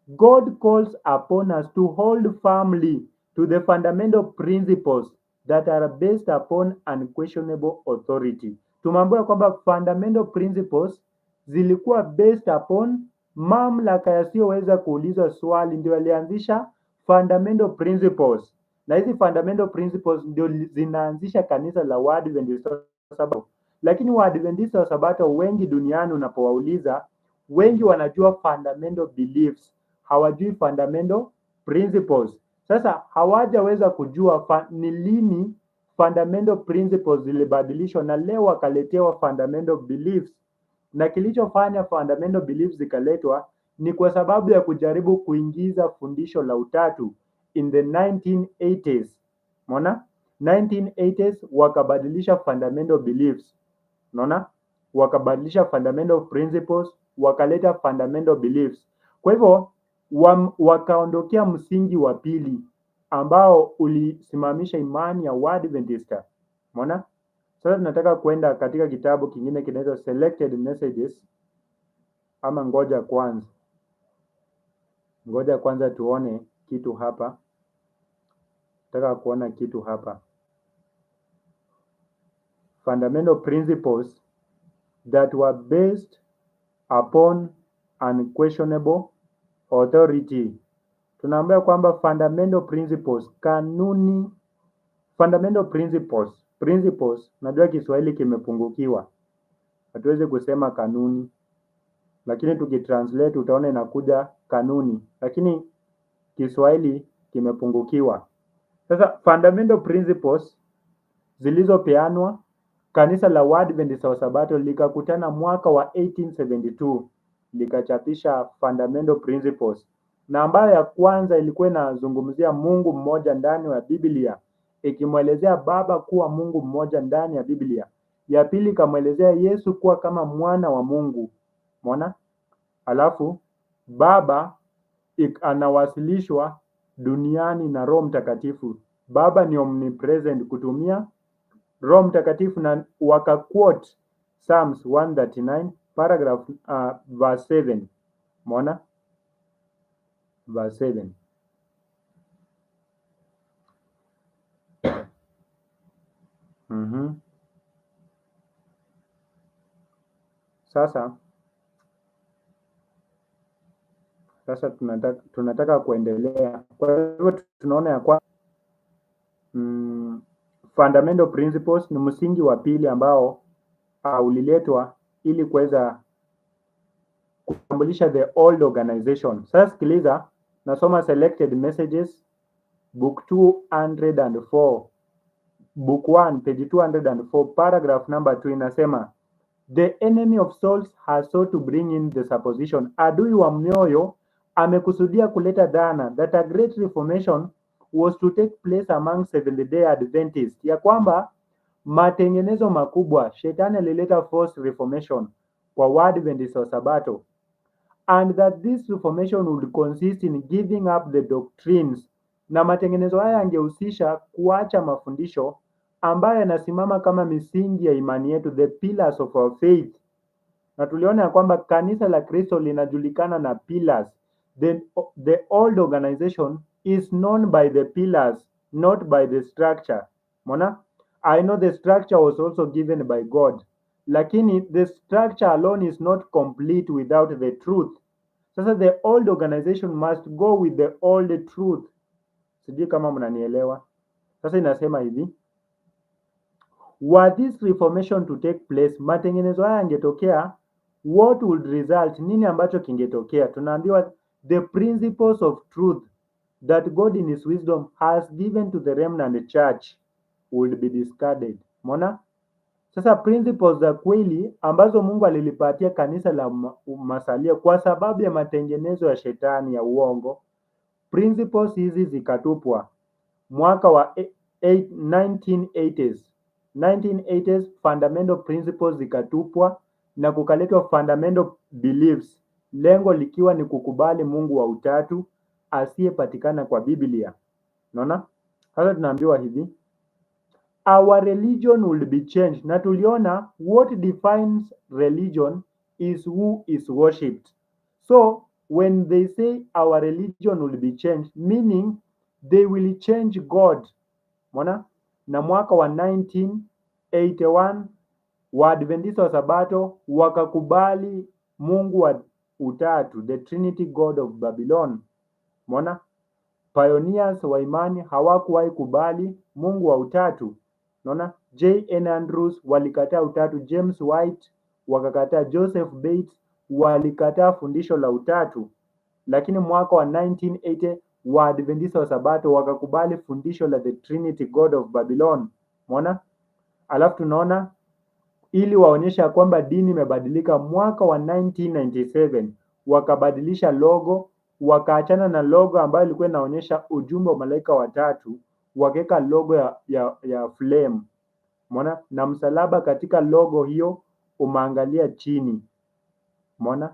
Speaker 1: God calls upon us to hold firmly to the fundamental principles that are based upon unquestionable authority. Tumeambiwa kwamba fundamental principles zilikuwa based upon mamlaka yasiyoweza kuulizwa swali, ndio alianzisha fundamental principles, na hizi fundamental principles ndio zinaanzisha kanisa la Waadventista wa Sabato. Lakini Waadventista wa Sabato wengi duniani unapowauliza, wengi wanajua fundamental beliefs, hawajui fundamental principles. Sasa hawajaweza kujua ni lini fundamental principles zilibadilishwa na leo wakaletewa fundamental beliefs. Na kilichofanya fundamental beliefs zikaletwa ni kwa sababu ya kujaribu kuingiza fundisho la utatu in the 1980s. Unaona? 1980s wakabadilisha fundamental beliefs. Unaona? Wakabadilisha fundamental principles, wakaleta fundamental beliefs. Kwa hivyo wakaondokea msingi wa pili ambao ulisimamisha imani ya Waadventista. Umeona? Sasa tunataka kwenda katika kitabu kingine kinaitwa Selected Messages, ama ngoja kwanza tuone kitu hapa. Nataka kuona kitu hapa. Fundamental principles that were based upon unquestionable authority. Tunaambia kwamba fundamental principles, kanuni, fundamental principles, najua Kiswahili kimepungukiwa, hatuwezi kusema kanuni, lakini tukitranslate utaona inakuja kanuni, lakini Kiswahili kimepungukiwa. Sasa fundamental principles zilizopeanwa, kanisa la Waadventista wa Sabato likakutana mwaka wa 1872 likachapisha fundamental principles, na ambayo ya kwanza ilikuwa inazungumzia Mungu mmoja ndani ya Biblia, ikimwelezea Baba kuwa Mungu mmoja ndani ya Biblia. Ya pili ikamwelezea Yesu kuwa kama mwana wa Mungu. Umeona? Alafu Baba anawasilishwa duniani na Roho Mtakatifu. Baba ni omnipresent kutumia Roho Mtakatifu, na wakaquote Psalms 139 paragraph verse 7. Umeona? Verse 7. Sasa tunataka kuendelea. Kwa hivyo tunaona ya kwa fundamental principles ni msingi wa pili ambao uliletwa ili kuweza kutambulisha the old organization. Sasa sikiliza, nasoma Selected Messages book 204, book 1 page 204, paragraph number 2, inasema the enemy of souls has sought to bring in the supposition, adui wa mioyo amekusudia kuleta dhana that a great reformation was to take place among Seventh-day Adventists, ya kwamba matengenezo makubwa, shetani alileta false reformation kwa Waadventista wa Sabato, and that this reformation would consist in giving up the doctrines, na matengenezo haya yangehusisha kuacha mafundisho ambayo yanasimama kama misingi ya imani yetu, the pillars of our faith. Na tuliona ya kwamba kanisa la Kristo linajulikana na pillars. The old organization is known by the pillars, not by the structure. Mona? I know the structure was also given by God, lakini the structure alone is not complete without the truth. Sasa the old organization must go with the old truth. Sijui kama mnanielewa. Sasa inasema hivi, were this reformation to take place, matengenezo haya yangetokea, what would result? Nini ambacho kingetokea? Tunaambiwa the principles of truth that God in his wisdom has given to the remnant church would be discarded. Mona? Sasa principles za kweli ambazo Mungu alilipatia kanisa la masalia kwa sababu ya matengenezo ya shetani ya uongo, principles hizi zikatupwa mwaka wa 1980s. 1980s fundamental principles zikatupwa na kukaletwa fundamental beliefs, lengo likiwa ni kukubali Mungu wa utatu asiyepatikana kwa Biblia. Unaona? Sasa tunaambiwa hivi, our religion will be changed. Na tuliona what defines religion is who is worshipped. So when they say our religion will be changed, meaning they will change God. Unaona? Na mwaka wa 1981 Waadventista wa Sabato wakakubali Mungu wa utatu, the Trinity God of Babylon. Umeona? Pioneers wa imani hawakuwahi kubali Mungu wa utatu. Unaona? J.N. Andrews walikataa utatu, James White wakakataa, Joseph Bates walikataa fundisho la utatu. Lakini mwaka wa 1980 Waadventista wa Sabato wakakubali fundisho la the Trinity God of Babylon. Umeona? Alafu tunaona ili waonyesha kwamba dini imebadilika, mwaka wa 1997 wakabadilisha logo, wakaachana na logo ambayo ilikuwa inaonyesha ujumbe wa malaika watatu, wakaweka logo ya flame. Umeona? Na msalaba katika logo hiyo umeangalia chini. Umeona?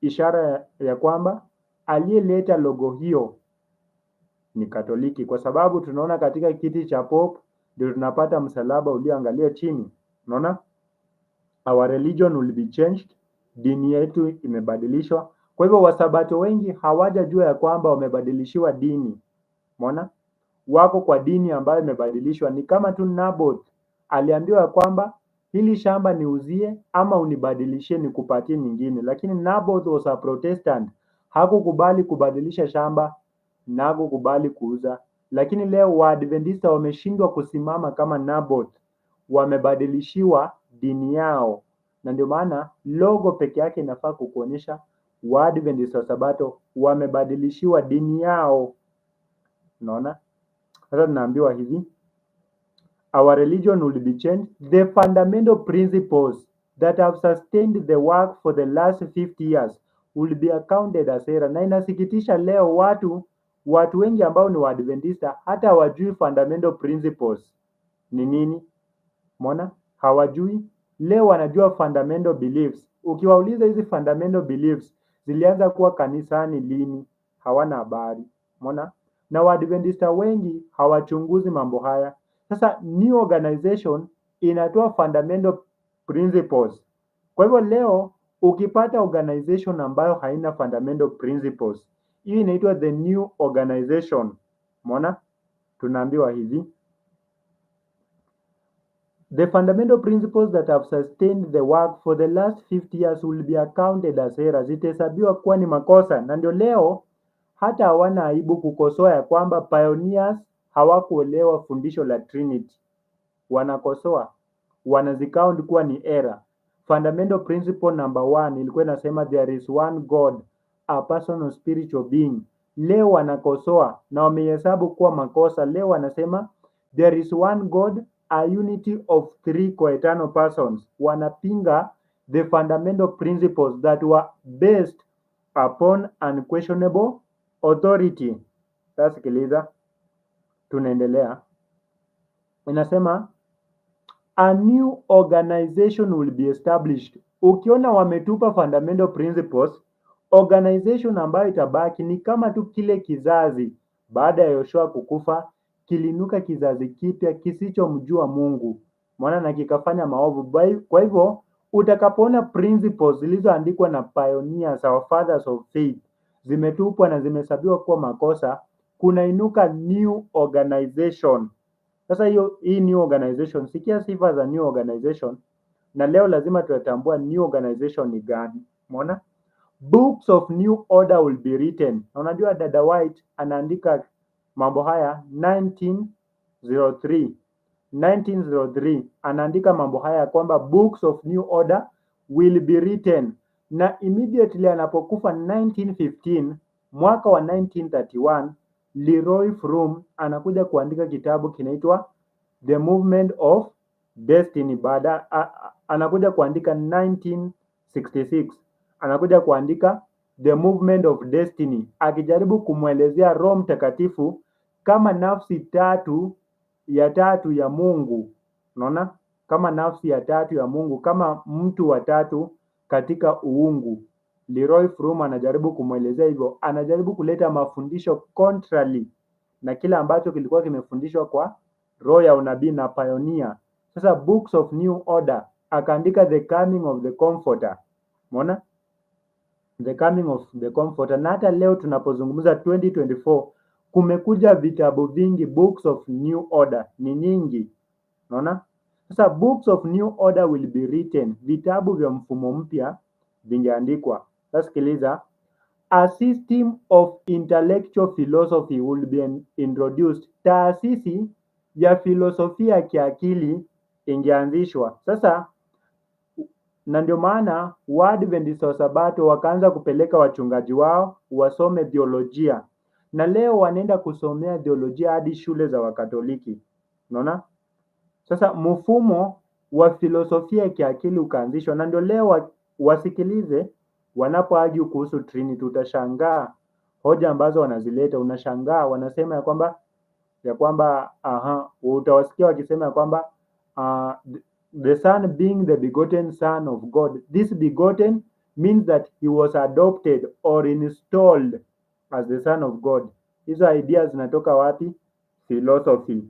Speaker 1: Ishara ya kwamba aliyeleta logo hiyo ni Katoliki, kwa sababu tunaona katika kiti cha Pope ndio tunapata msalaba ulioangalia chini. Unaona? Our religion will be changed. Dini yetu imebadilishwa. Kwa hivyo Wasabato wengi hawajajua ya kwamba wamebadilishiwa dini. Umeona? Wako kwa dini ambayo imebadilishwa. Ni kama tu Naboth aliambiwa kwamba hili shamba niuzie ama unibadilishie nikupatie nyingine. Lakini Naboth was a Protestant. Hakukubali kubadilisha shamba na hakukubali kuuza. Lakini leo Waadventista wameshindwa kusimama kama Naboth. Wamebadilishiwa dini yao. Na ndio maana logo peke yake inafaa kukuonyesha Waadventista wa Sabato wamebadilishiwa dini yao. Unaona? Sasa tunaambiwa hivi, our religion will be changed. The fundamental principles that have sustained the work for the last 50 years will be accounted as error. Na inasikitisha leo watu wengi ambao ni Waadventista hata hawajui fundamental principles ni nini. Umeona? Hawajui. Leo wanajua fundamental beliefs. Ukiwauliza hizi fundamental beliefs zilianza kuwa kanisani lini, hawana habari. Umeona? Na Waadventista wengi hawachunguzi mambo haya. Sasa new organization inatoa fundamental principles. Kwa hivyo leo ukipata organization ambayo haina fundamental principles, hii inaitwa the new organization. Umeona? Tunaambiwa hivi, the fundamental principles that have sustained the work for the last 50 years will be accounted as errors. Itahesabiwa kuwa ni makosa. Na ndio leo hata hawana aibu kukosoa ya kwamba pioneers hawakuelewa fundisho la Trinity. Wanakosoa, wanazicount kuwa ni error. Fundamental principle number 1 ilikuwa inasema there is one God, a personal spiritual being. Leo wanakosoa na wamehesabu kuwa makosa. Leo wanasema there is one God, a unity of three coeternal persons. Wanapinga the fundamental principles that were based upon unquestionable authority. Sasa sikiliza, tunaendelea. Inasema a new organization will be established. Ukiona wametupa fundamental principles, organization ambayo itabaki ni kama tu kile kizazi baada ya Yoshua kukufa kilinuka kizazi kipya kisichomjua Mungu. Maana na kikafanya maovu. Kwa hivyo utakapoona principles zilizoandikwa na pioneers or fathers of faith zimetupwa na zimehesabiwa kuwa makosa, kunainuka new organization. Sasa hii new organization, sikia sifa za new organization, na leo lazima tutatambua new organization ni gani. Umeona? Books of new order will be written. Na unajua Dada White anaandika mambo haya 1903 anaandika mambo haya kwamba books of new order will be written. Na immediately anapokufa 1915, mwaka wa 1931 Leroy Froom anakuja kuandika kitabu kinaitwa The Movement of Destiny. Baada anakuja kuandika 1966 anakuja kuandika The Movement of Destiny, akijaribu kumwelezea Roho Mtakatifu kama nafsi tatu ya Mungu. Unaona? kama nafsi ya tatu ya Mungu, kama mtu wa tatu katika uungu. Leroy Froome anajaribu kumwelezea hivyo, anajaribu kuleta mafundisho contrary na kile ambacho kilikuwa kimefundishwa kwa roho ya unabii na pioneer. Sasa Books of New Order, akaandika The Coming of the Comforter. Umeona? The Coming of the Comforter. Na hata leo tunapozungumza 2024 kumekuja vitabu vingi, Books of New Order ni nyingi. Unaona? Sasa Books of New Order will be written, vitabu vya mfumo mpya vingeandikwa. Sasa sikiliza, a system of intellectual philosophy will be introduced. Taasisi ya filosofia ya kiakili ingeanzishwa. Sasa na ndio maana Waadventista wa Sabato wakaanza kupeleka wachungaji wao wasome theolojia, na leo wanaenda kusomea theolojia hadi shule za Wakatoliki. Unaona? Sasa mfumo wa filosofia ya kiakili ukaanzishwa, na ndio leo wasikilize wanapoargue kuhusu Trinity. Utashangaa hoja ambazo wanazileta, unashangaa wanasema ya kwamba utawasikia wakisema ya kwamba the Son being the begotten Son of God. This begotten means that he was adopted or installed as the Son of God. Hizo ideas zinatoka wapi? Philosophy.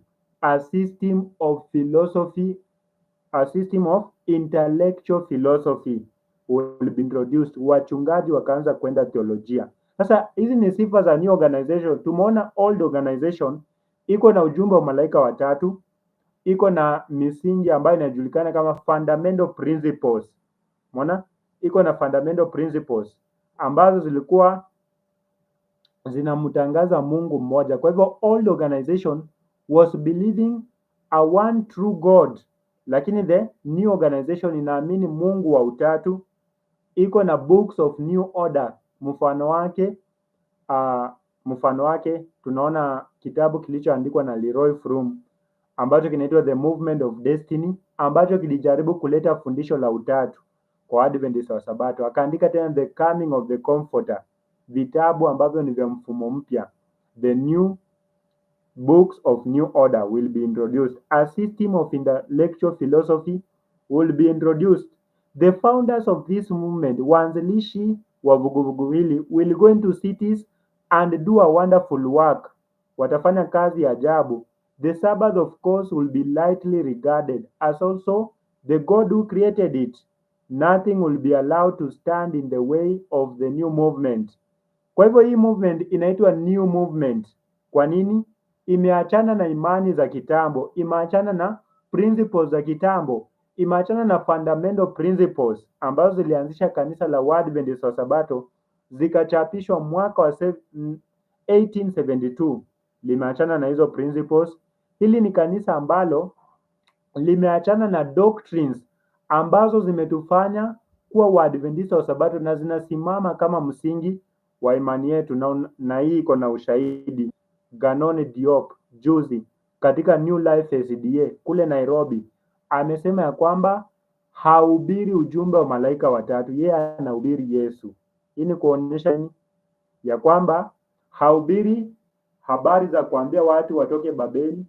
Speaker 1: A system of philosophy, a system of intellectual philosophy will be introduced. Wachungaji wakaanza kwenda theolojia. Sasa hizi ni sifa za new organization. Tumeona old organization iko na ujumbe wa malaika watatu, iko na misingi ambayo inajulikana kama fundamental principles. Umeona? Iko na fundamental principles ambazo zilikuwa zinamtangaza Mungu mmoja. Kwa hivyo old organization was believing a one true God, lakini the new organization inaamini Mungu wa utatu. Iko na Books of New Order. Mfano wake tunaona kitabu kilichoandikwa na Leroy Froome ambacho kinaitwa The Movement of Destiny, ambacho kilijaribu kuleta fundisho la utatu kwa Adventista wa Sabato. Akaandika tena The Coming of the Comforter, vitabu ambavyo ni vya mfumo mpya. The new Books of New Order will be introduced. A system of intellectual philosophy will be introduced. The founders of this movement, waanzilishi wa vuguvugu hili, will go into cities and do a wonderful work. Watafanya kazi ya ajabu. The Sabbath of course will be lightly regarded as also the God who created it. Nothing will be allowed to stand in the way of the new movement. Kwa hivyo hii movement inaitwa new movement. Kwa nini? Imeachana na imani za kitambo, imeachana na principles za kitambo, imeachana na fundamental principles ambazo zilianzisha kanisa la Waadventista wa Sabato, zikachapishwa mwaka wa 1872. Limeachana na hizo principles. Hili ni kanisa ambalo limeachana na doctrines ambazo zimetufanya kuwa Waadventista wa Sabato na zinasimama kama msingi wa imani yetu, na hii iko na ushahidi. Ganoni Diop juzi katika New Life SDA kule Nairobi amesema ya kwamba hahubiri ujumbe wa malaika watatu, yeye anahubiri Yesu. Hii ni kuonyesha ya kwamba hahubiri habari za kuambia watu watoke Babeli,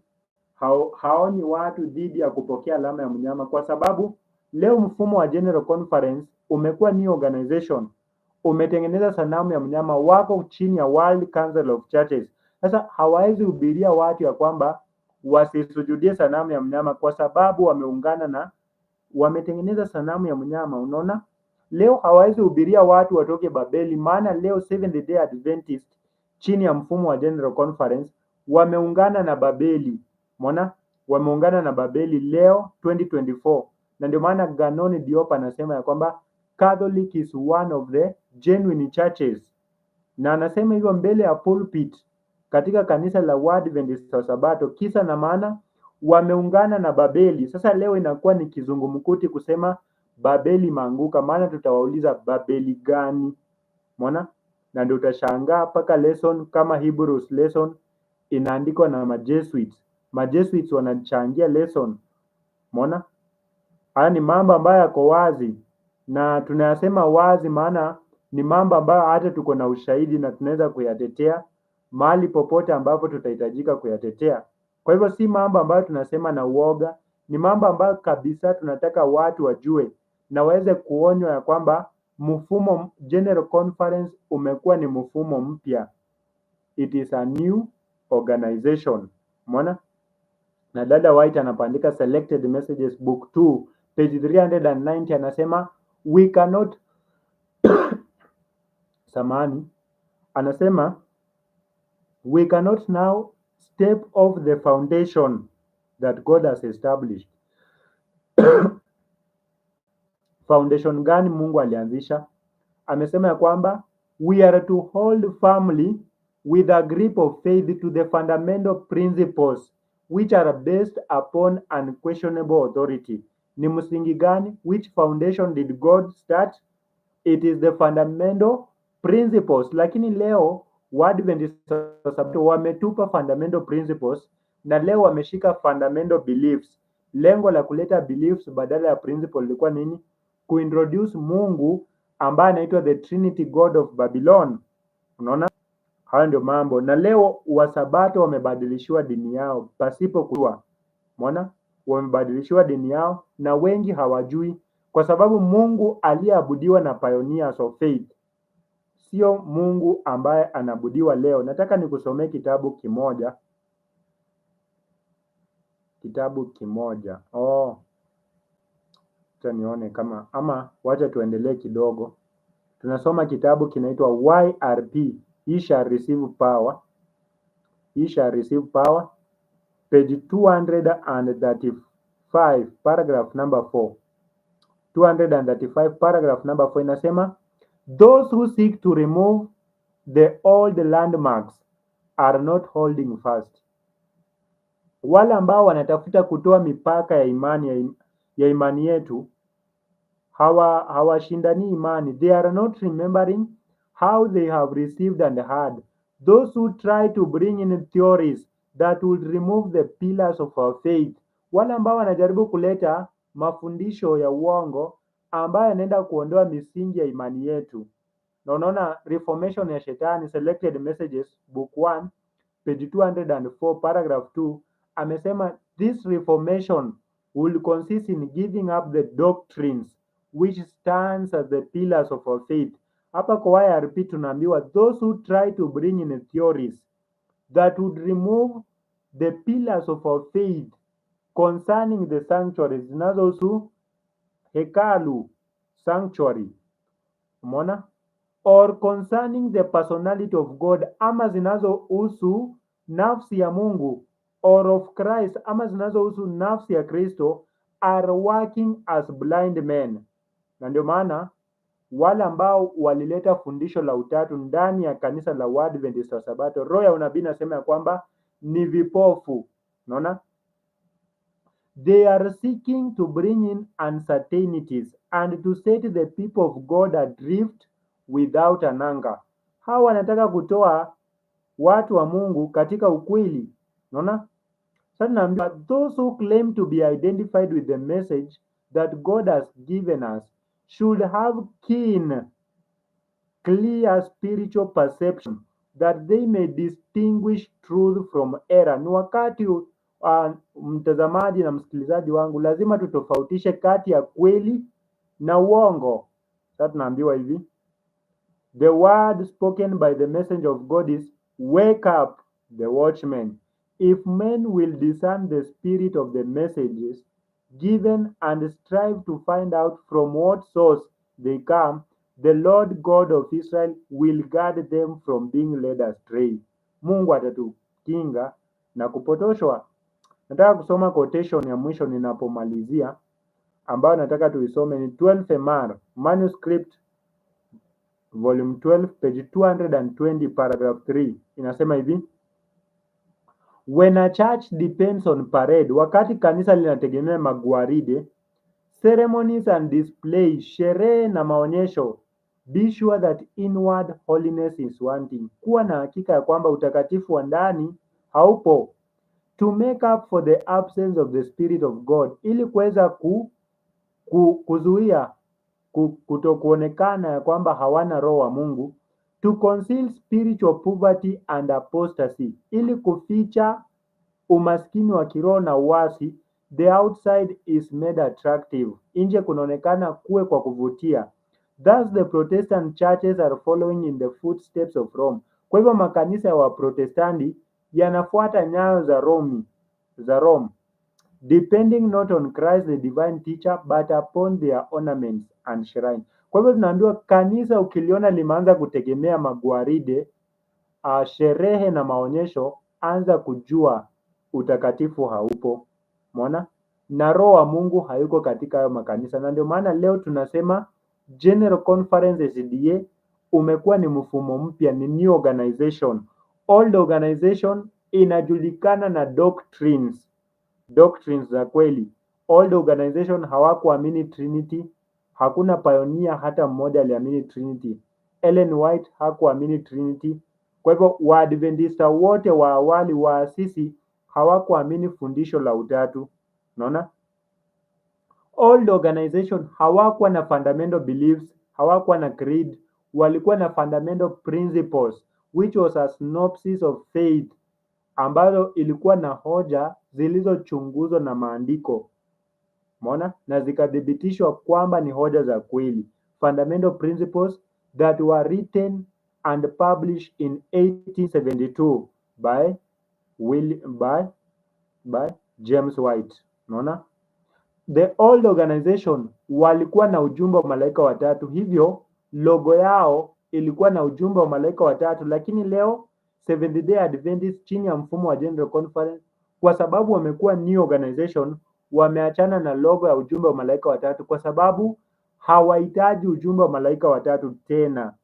Speaker 1: haoni watu dhidi ya kupokea alama ya mnyama, kwa sababu leo mfumo wa General Conference umekuwa new organization, umetengeneza sanamu ya mnyama, wako chini ya World Council of Churches. Sasa hawawezi hubiria watu ya kwamba wasisujudie sanamu ya mnyama kwa sababu wametengeneza sanamu ya mnyama. Unaona? Leo hawawezi hubiria watu watoke Babeli, maana leo Seventh Day Adventist chini ya mfumo wa General Conference wameungana na Babeli. Umeona? Wameungana na Babeli leo 2024. Na ndio maana Ganoni Diop anasema ya kwamba Catholic is one of the genuine churches. Na anasema hivyo mbele ya pulpit katika kanisa la Waadventista wa Sabato, kisa na maana wameungana na Babeli. Sasa leo inakuwa ni kizungumkuti kusema Babeli maanguka, maana tutawauliza Babeli gani? Umeona? Na ndio utashangaa paka lesson kama Hebrews lesson inaandikwa na Majesuits. Majesuits wanachangia lesson. Umeona? Haya ni mambo ambayo yako wazi, na tunayasema wazi maana ni mambo ambayo hata tuko na ushahidi na tunaweza kuyatetea mahali popote ambapo tutahitajika kuyatetea. Kwa hivyo si mambo ambayo tunasema na uoga, Ni mambo ambayo kabisa tunataka watu wajue na waweze kuonywa ya kwamba mfumo General Conference umekuwa ni mfumo mpya. It is a new organization. Umeona? Na dada White anapandika Selected Messages Book 2 page 390 anasema we cannot samani, anasema we cannot now step off the foundation that God has established. Foundation gani Mungu alianzisha? Amesema ya kwamba we are to hold firmly with a grip of faith to the fundamental principles which are based upon unquestionable authority. Ni msingi gani? Which foundation did God start? It is the fundamental principles. Lakini leo Waadventista wametupa fundamental principles na leo wameshika fundamental beliefs. Lengo la kuleta beliefs badala ya principle lilikuwa nini? Kuintroduce Mungu ambaye anaitwa the Trinity God of Babylon. Unaona? Hayo ndio mambo. Na leo Wasabato wamebadilishiwa dini yao pasipo kujua. Umeona? Wamebadilishiwa dini yao na wengi hawajui, kwa sababu Mungu aliyeabudiwa na pioneers of faith sio Mungu ambaye anabudiwa leo. Nataka nikusomee kitabu kimoja. Acha nione kama ama wacha tuendelee kidogo. Tunasoma kitabu kinaitwa YRP, He shall receive power. He shall receive power, page 235, paragraph number 4. 235 paragraph number 4 inasema those who seek to remove the old landmarks are not holding fast. Wale ambao wanatafuta kutoa mipaka ya imani yetu hawashindani imani. They are not remembering how they have received and heard. Those who try to bring in theories that will remove the pillars of our faith. Wale ambao wanajaribu kuleta mafundisho ya uongo ambayo yanaenda kuondoa misingi ya imani yetu. Na unaona reformation ya shetani, Selected Messages Book 1 page 204 paragraph 2 amesema this reformation will consist in giving up the doctrines which stands as the pillars of our faith. Hapa kwa YRP tunaambiwa those who try to bring in theories that would remove the pillars of our faith concerning the sanctuaries, zinazohusu hekalu, sanctuary, umeona, or concerning the personality of God, ama zinazohusu nafsi ya Mungu, or of Christ, ama zinazohusu nafsi ya Kristo, are working as blind men. Na ndio maana wale ambao walileta fundisho la utatu ndani ya kanisa la Waadventista wa Sabato, roho ya unabii nasema ya kwamba ni vipofu. Unaona? They are seeking to bring in uncertainties and to set the people of God adrift without an anchor. Hawa wanataka kutoa watu wa Mungu katika ukweli. Unaona? Sasa naambiwa those who claim to be identified with the message that God has given us should have keen, clear spiritual perception that they may distinguish truth from error. Ni wakati mtazamaji na msikilizaji wangu, lazima tutofautishe kati ya kweli na uongo. Sasa tunaambiwa hivi, the word spoken by the messenger of God is wake up the watchman. If men will discern the spirit of the messages given and strive to find out from what source they come, the Lord God of Israel will guard them from being led astray. Mungu atatukinga na kupotoshwa. Nataka kusoma quotation ya mwisho ninapomalizia, ambayo nataka tuisome ni 12 MR manuscript volume 12 page 220 paragraph 3. Inasema hivi: when a church depends on parade, wakati kanisa linategemea magwaride, ceremonies and displays, sherehe na maonyesho, be sure that inward holiness is wanting. Kuwa na hakika ya kwamba utakatifu wa ndani haupo. To make up for the absence of the Spirit of God, ili kuweza kuzuia kutokuonekana ya kwamba hawana roho wa Mungu. To conceal spiritual poverty and apostasy, ili kuficha umaskini wa kiroho na uasi. The outside is made attractive. Nje kunaonekana kuwe kwa kuvutia. Thus the Protestant churches are following in the footsteps of Rome. Kwa hivyo makanisa ya Waprotestanti yanafuata nyayo za Rome, depending not on Christ the divine teacher but upon their ornaments and shrine. Kwa hivyo tunaambiwa kanisa ukiliona limeanza kutegemea magwaride, sherehe na maonyesho, anza kujua utakatifu haupo. Umeona? Na roho wa Mungu hayuko katika hayo makanisa, na ndio maana leo tunasema General Conference SDA umekuwa ni mfumo mpya, ni new organization. Old organization inajulikana na doctrines za kweli. Old organization hawakuamini Trinity, hakuna pioneer hata mmoja aliamini Trinity. Ellen White hakuamini Trinity. Kwa hivyo Waadventista wote wa awali waasisi hawakuamini fundisho la utatu. Unaona? Old organization hawakuwa na fundamental beliefs, hawakuwa na creed, walikuwa na fundamental principles which was a synopsis of faith, ambayo ilikuwa na hoja zilizochunguzwa na maandiko. Umeona? Na zikathibitishwa kwamba ni hoja za kweli. Fundamental principles that were written and published in 1872 by James White. Unaona? The old organization walikuwa na ujumbe wa malaika watatu, hivyo logo yao ilikuwa na ujumbe wa malaika watatu, lakini leo Seventh Day Adventist chini ya mfumo wa General Conference, kwa sababu wamekuwa new organization, wameachana na logo ya ujumbe wa malaika watatu kwa sababu hawahitaji ujumbe wa malaika watatu tena.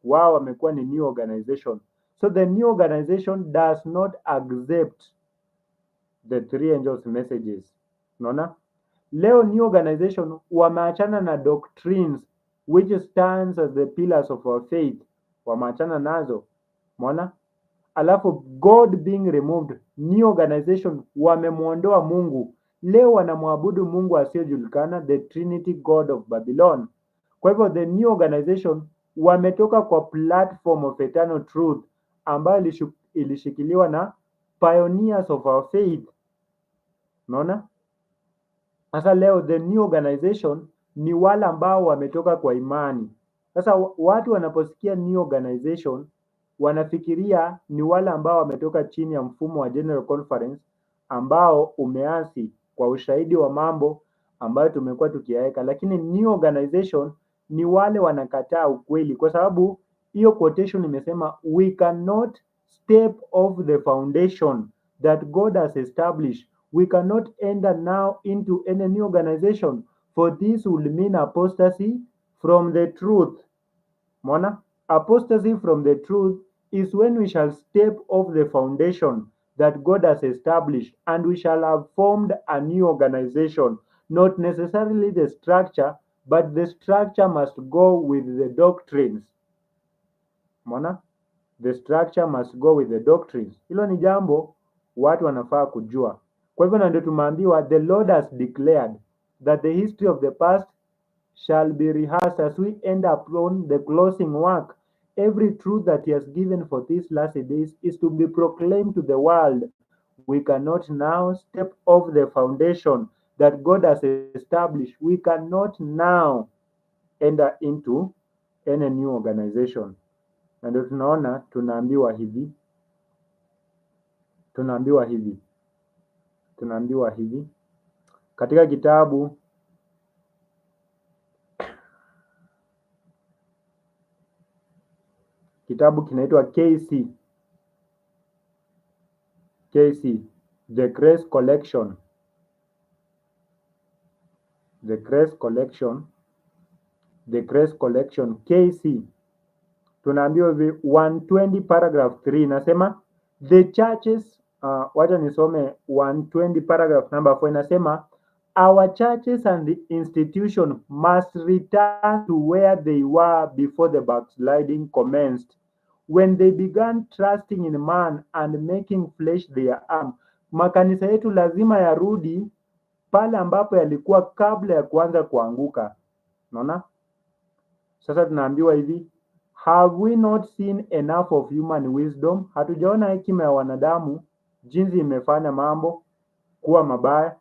Speaker 1: Wao wamekuwa ni new organization. So the new organization does not accept the three angels messages. Unaona? Leo new organization wameachana na doctrines which stands as the pillars of our faith. Wameachana nazo. Umeona? Alafu God being removed, new organization wamemuondoa Mungu. Leo wanamwabudu Mungu asiyojulikana, the Trinity God of Babylon. Kwa hivyo the new organization wametoka kwa platform of eternal truth ambayo ilishikiliwa na pioneers of our faith. Unaona? Sasa leo the new organization ni wale ambao wametoka kwa imani. Sasa watu wanaposikia new organization wanafikiria ni wale ambao wametoka chini ya mfumo wa General Conference ambao umeasi kwa ushahidi wa mambo ambayo tumekuwa tukiyaweka, lakini new organization ni wale wanakataa ukweli, kwa sababu hiyo quotation imesema we cannot step off the foundation that God has established. We cannot enter now into any new organization, for this would mean apostasy from the truth. Mona? Apostasy from the truth is when we shall step off the foundation that God has established and we shall have formed a new organization. Not necessarily the structure, but the structure must go with the doctrines. Mona? The structure must go with the doctrines. Hilo ni jambo watu wanafaa kujua. Kwa hivyo ndio tumeambiwa the Lord has declared that the history of the past shall be rehearsed as we end upon the closing work. Every truth that he has given for these last days is to be proclaimed to the world. We cannot now step off the foundation that God has established. We cannot now enter into any new organization. Na ndio tunaambiwa hivi katika kitabu kinaitwa KC The Grace Collection KC. Tunaambiwa hivi 120 paragraph 3 inasema the churches, wacha nisome 120 paragraph number 4 inasema our churches and the institution must return to where they were before the backsliding commenced, when they began trusting in man and making flesh their arm. Makanisa yetu lazima yarudi pale ambapo yalikuwa kabla ya kuanza kuanguka. Unaona? Sasa tunaambiwa hivi, have we not seen enough of human wisdom? Hatujaona hekima ya wanadamu jinsi imefanya mambo kuwa mabaya.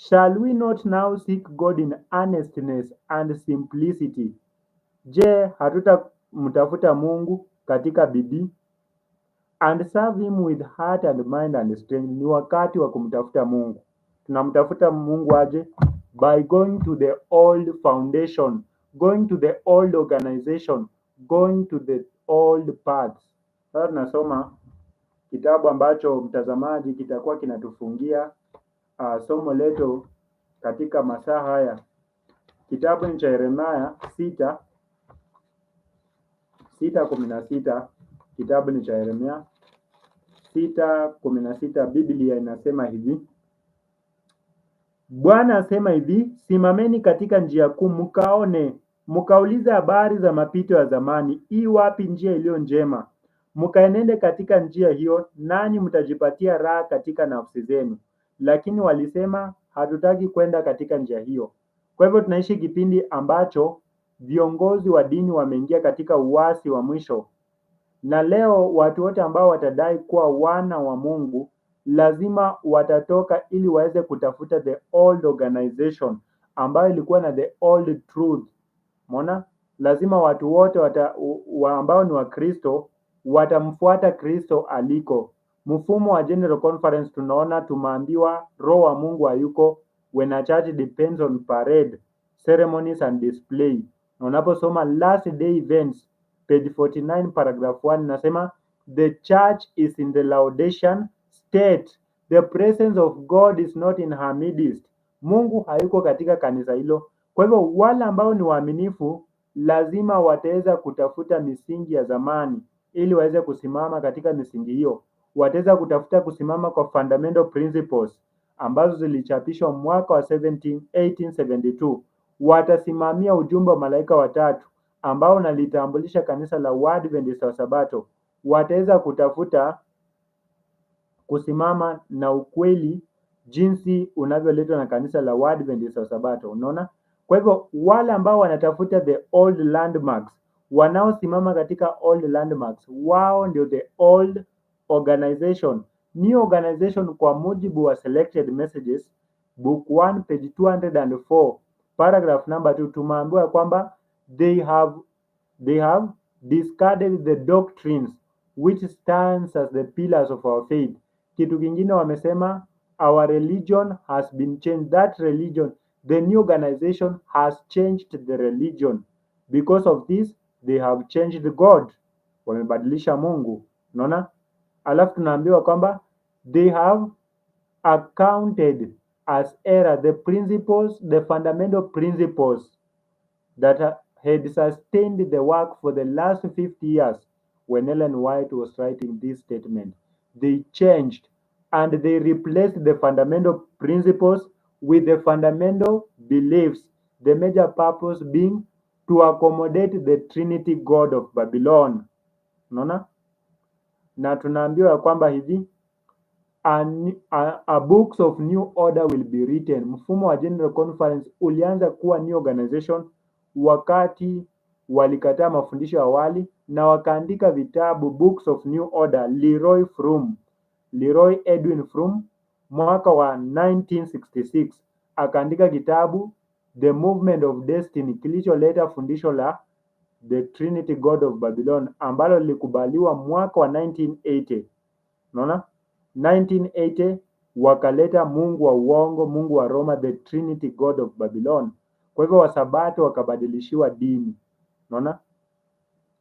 Speaker 1: Shall we not now seek God in earnestness and simplicity? Je, hatutamtafuta Mungu katika bidii? And serve him with heart and mind and strength. Ni wakati wa kumtafuta Mungu. Tunamtafuta Mungu aje? By going to the old foundation, going to the old organization, going to the old paths. Sasa tunasoma kitabu ambacho mtazamaji kitakuwa kinatufungia somo letu katika masaa haya. Kitabu ni cha Yeremia 6:16. Kitabu ni cha Yeremia 6:16. Biblia inasema hivi: Bwana asema hivi, simameni katika njia kuu, mkaone, mkaulize habari za mapito ya zamani, i wapi njia iliyo njema, mkaenende katika njia hiyo, nanyi mtajipatia raha katika nafsi zenu. Lakini walisema, hatutaki kwenda katika njia hiyo. Kwa hivyo tunaishi kipindi ambacho viongozi wa dini wameingia katika uasi wa mwisho, na leo watu wote ambao watadai kuwa wana wa Mungu lazima watatoka ili waweze kutafuta the old organization ambayo ilikuwa na the old truth. Umeona? Lazima watu wote ambao ni Wakristo watamfuata Kristo aliko. Mfumo wa General Conference tunaona tumeambiwa Roho wa Mungu hayuko when a church depends on parade, ceremonies and display. Na unaposoma last day events page 49 paragraph 1 nasema the church is in the Laodicean state. The presence of God is not in her midst. Mungu hayuko katika kanisa hilo. Kwa hivyo wale ambao ni waaminifu lazima wataweza kutafuta misingi ya zamani ili waweze kusimama katika misingi hiyo. Wataweza kutafuta kusimama kwa fundamental principles ambazo zilichapishwa mwaka wa 1872. Watasimamia ujumbe wa malaika watatu ambao nalitambulisha kanisa la Waadventista wa Sabato. Wataweza kutafuta kusimama na ukweli jinsi unavyoletwa na kanisa la Waadventista wa Sabato. Unaona? Kwa hivyo wale ambao wanatafuta the old landmarks, wanaosimama katika old landmarks, wao ndio the old organization. New organization kwa mujibu wa Selected Messages book 1 page 204 paragraph number 2 tumeambiwa kwamba they have discarded the doctrines which stands as the pillars of our faith. Kitu kingine wamesema our religion has been changed. That religion, the new organization has changed the religion. Because of this, they have changed God. Wamebadilisha Mungu. Unaona? Alafu tunaambiwa kwamba they have accounted as error the principles, the fundamental principles that had sustained the work for the last 50 years. When Ellen White was writing this statement, they changed and they replaced the fundamental principles with the fundamental beliefs, the major purpose being to accommodate the Trinity God of Babylon. Unaona? Na tunaambiwa kwamba hivi a books of new order will be written. Mfumo wa General Conference ulianza kuwa new organization wakati walikataa mafundisho ya awali na wakaandika vitabu books of new order. Leroy Edwin Fromm mwaka wa 1966 akaandika kitabu The Movement of Destiny kilicholeta fundisho la the Trinity God of Babylon ambalo lilikubaliwa mwaka wa 1980. Unaona? 1980 wakaleta mungu wa uongo, mungu wa Roma, the Trinity God of Babylon. Kwa hivyo Wasabato wakabadilishiwa dini. Unaona?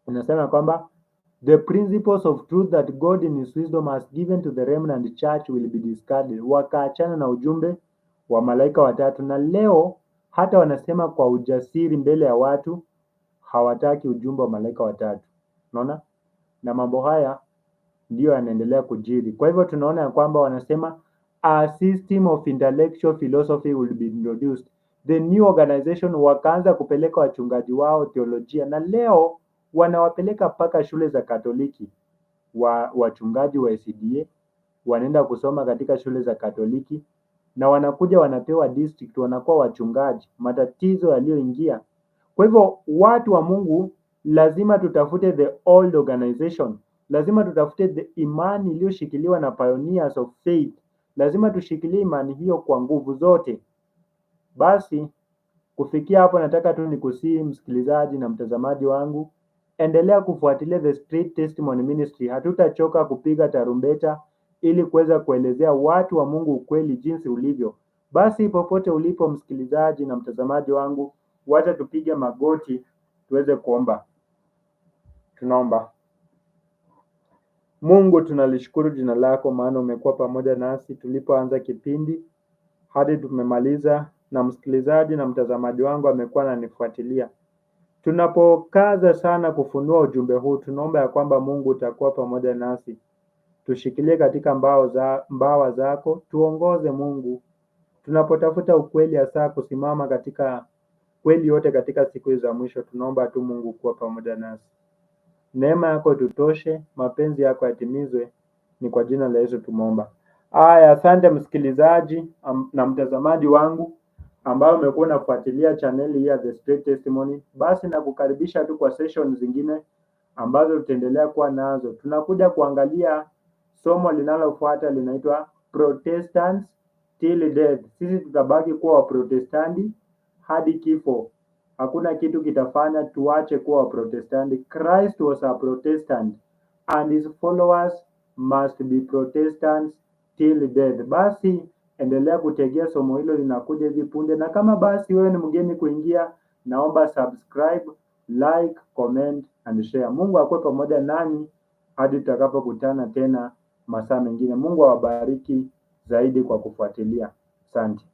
Speaker 1: Inasema kwamba the principles of truth that God in his wisdom has given to the remnant church will be discarded. Wakaachana na ujumbe wa malaika watatu, na leo hata wanasema kwa ujasiri mbele ya watu hawataki ujumbe wa malaika watatu. Unaona? Na mambo haya ndio yanaendelea kujiri. Kwa hivyo tunaona ya kwamba wanasema a system of intellectual philosophy will be introduced. The new organization wakaanza kupeleka wachungaji wao teolojia, na leo wanawapeleka mpaka shule za Katoliki. Wachungaji wa SDA wanaenda kusoma katika shule za Katoliki na wanakuja wanapewa district, wanakuwa wachungaji. Matatizo yaliyoingia. Kwa hivyo watu wa Mungu lazima tutafute the old organization. Lazima tutafute the imani iliyoshikiliwa na pioneers of faith. Lazima tushikilie imani hiyo kwa nguvu zote. Basi kufikia hapo, nataka tu nikusihi msikilizaji na mtazamaji wangu, endelea kufuatilia The Street Testimony Ministry. Hatutachoka kupiga tarumbeta ili kuweza kuelezea watu wa Mungu ukweli jinsi ulivyo. Basi popote ulipo msikilizaji na mtazamaji wangu, wacha tupige magoti tuweze kuomba. Tunaomba. Mungu, tunalishukuru jina lako, maana umekuwa pamoja nasi tulipoanza kipindi hadi tumemaliza, na msikilizaji na mtazamaji wangu amekuwa ananifuatilia. Tunapokaza sana kufunua ujumbe huu, tunaomba ya kwamba Mungu utakuwa pamoja nasi. Tushikilie katika mbawa zako, tuongoze Mungu. Tunapotafuta ukweli, hasa kusimama katika kweli yote katika siku za mwisho, tunaomba tu Mungu kuwa pamoja nasi. Neema yako tutoshe, mapenzi yako yatimizwe, ni kwa jina la Yesu tumeomba. Asante msikilizaji na mtazamaji wangu ambao umekuwa unafuatilia channel hii ya The Street Testimony. Basi nakukaribisha tu kwa session zingine ambazo tutaendelea kuwa nazo. Tunakuja kuangalia somo linalofuata, linaitwa Protestants till death. Sisi tutabaki kuwa Waprotestanti hadi kifo. Hakuna kitu kitafanya tuache kuwa Waprotestanti. Christ was a Protestant and his followers must be Protestants till death. Basi endelea kutegea somo hilo, linakuja hivi punde, na kama basi wewe ni mgeni kuingia, naomba subscribe, like, comment and share. Mungu akuwe pamoja nani hadi tutakapokutana tena masaa mengine. Mungu awabariki zaidi kwa kufuatilia. Asante.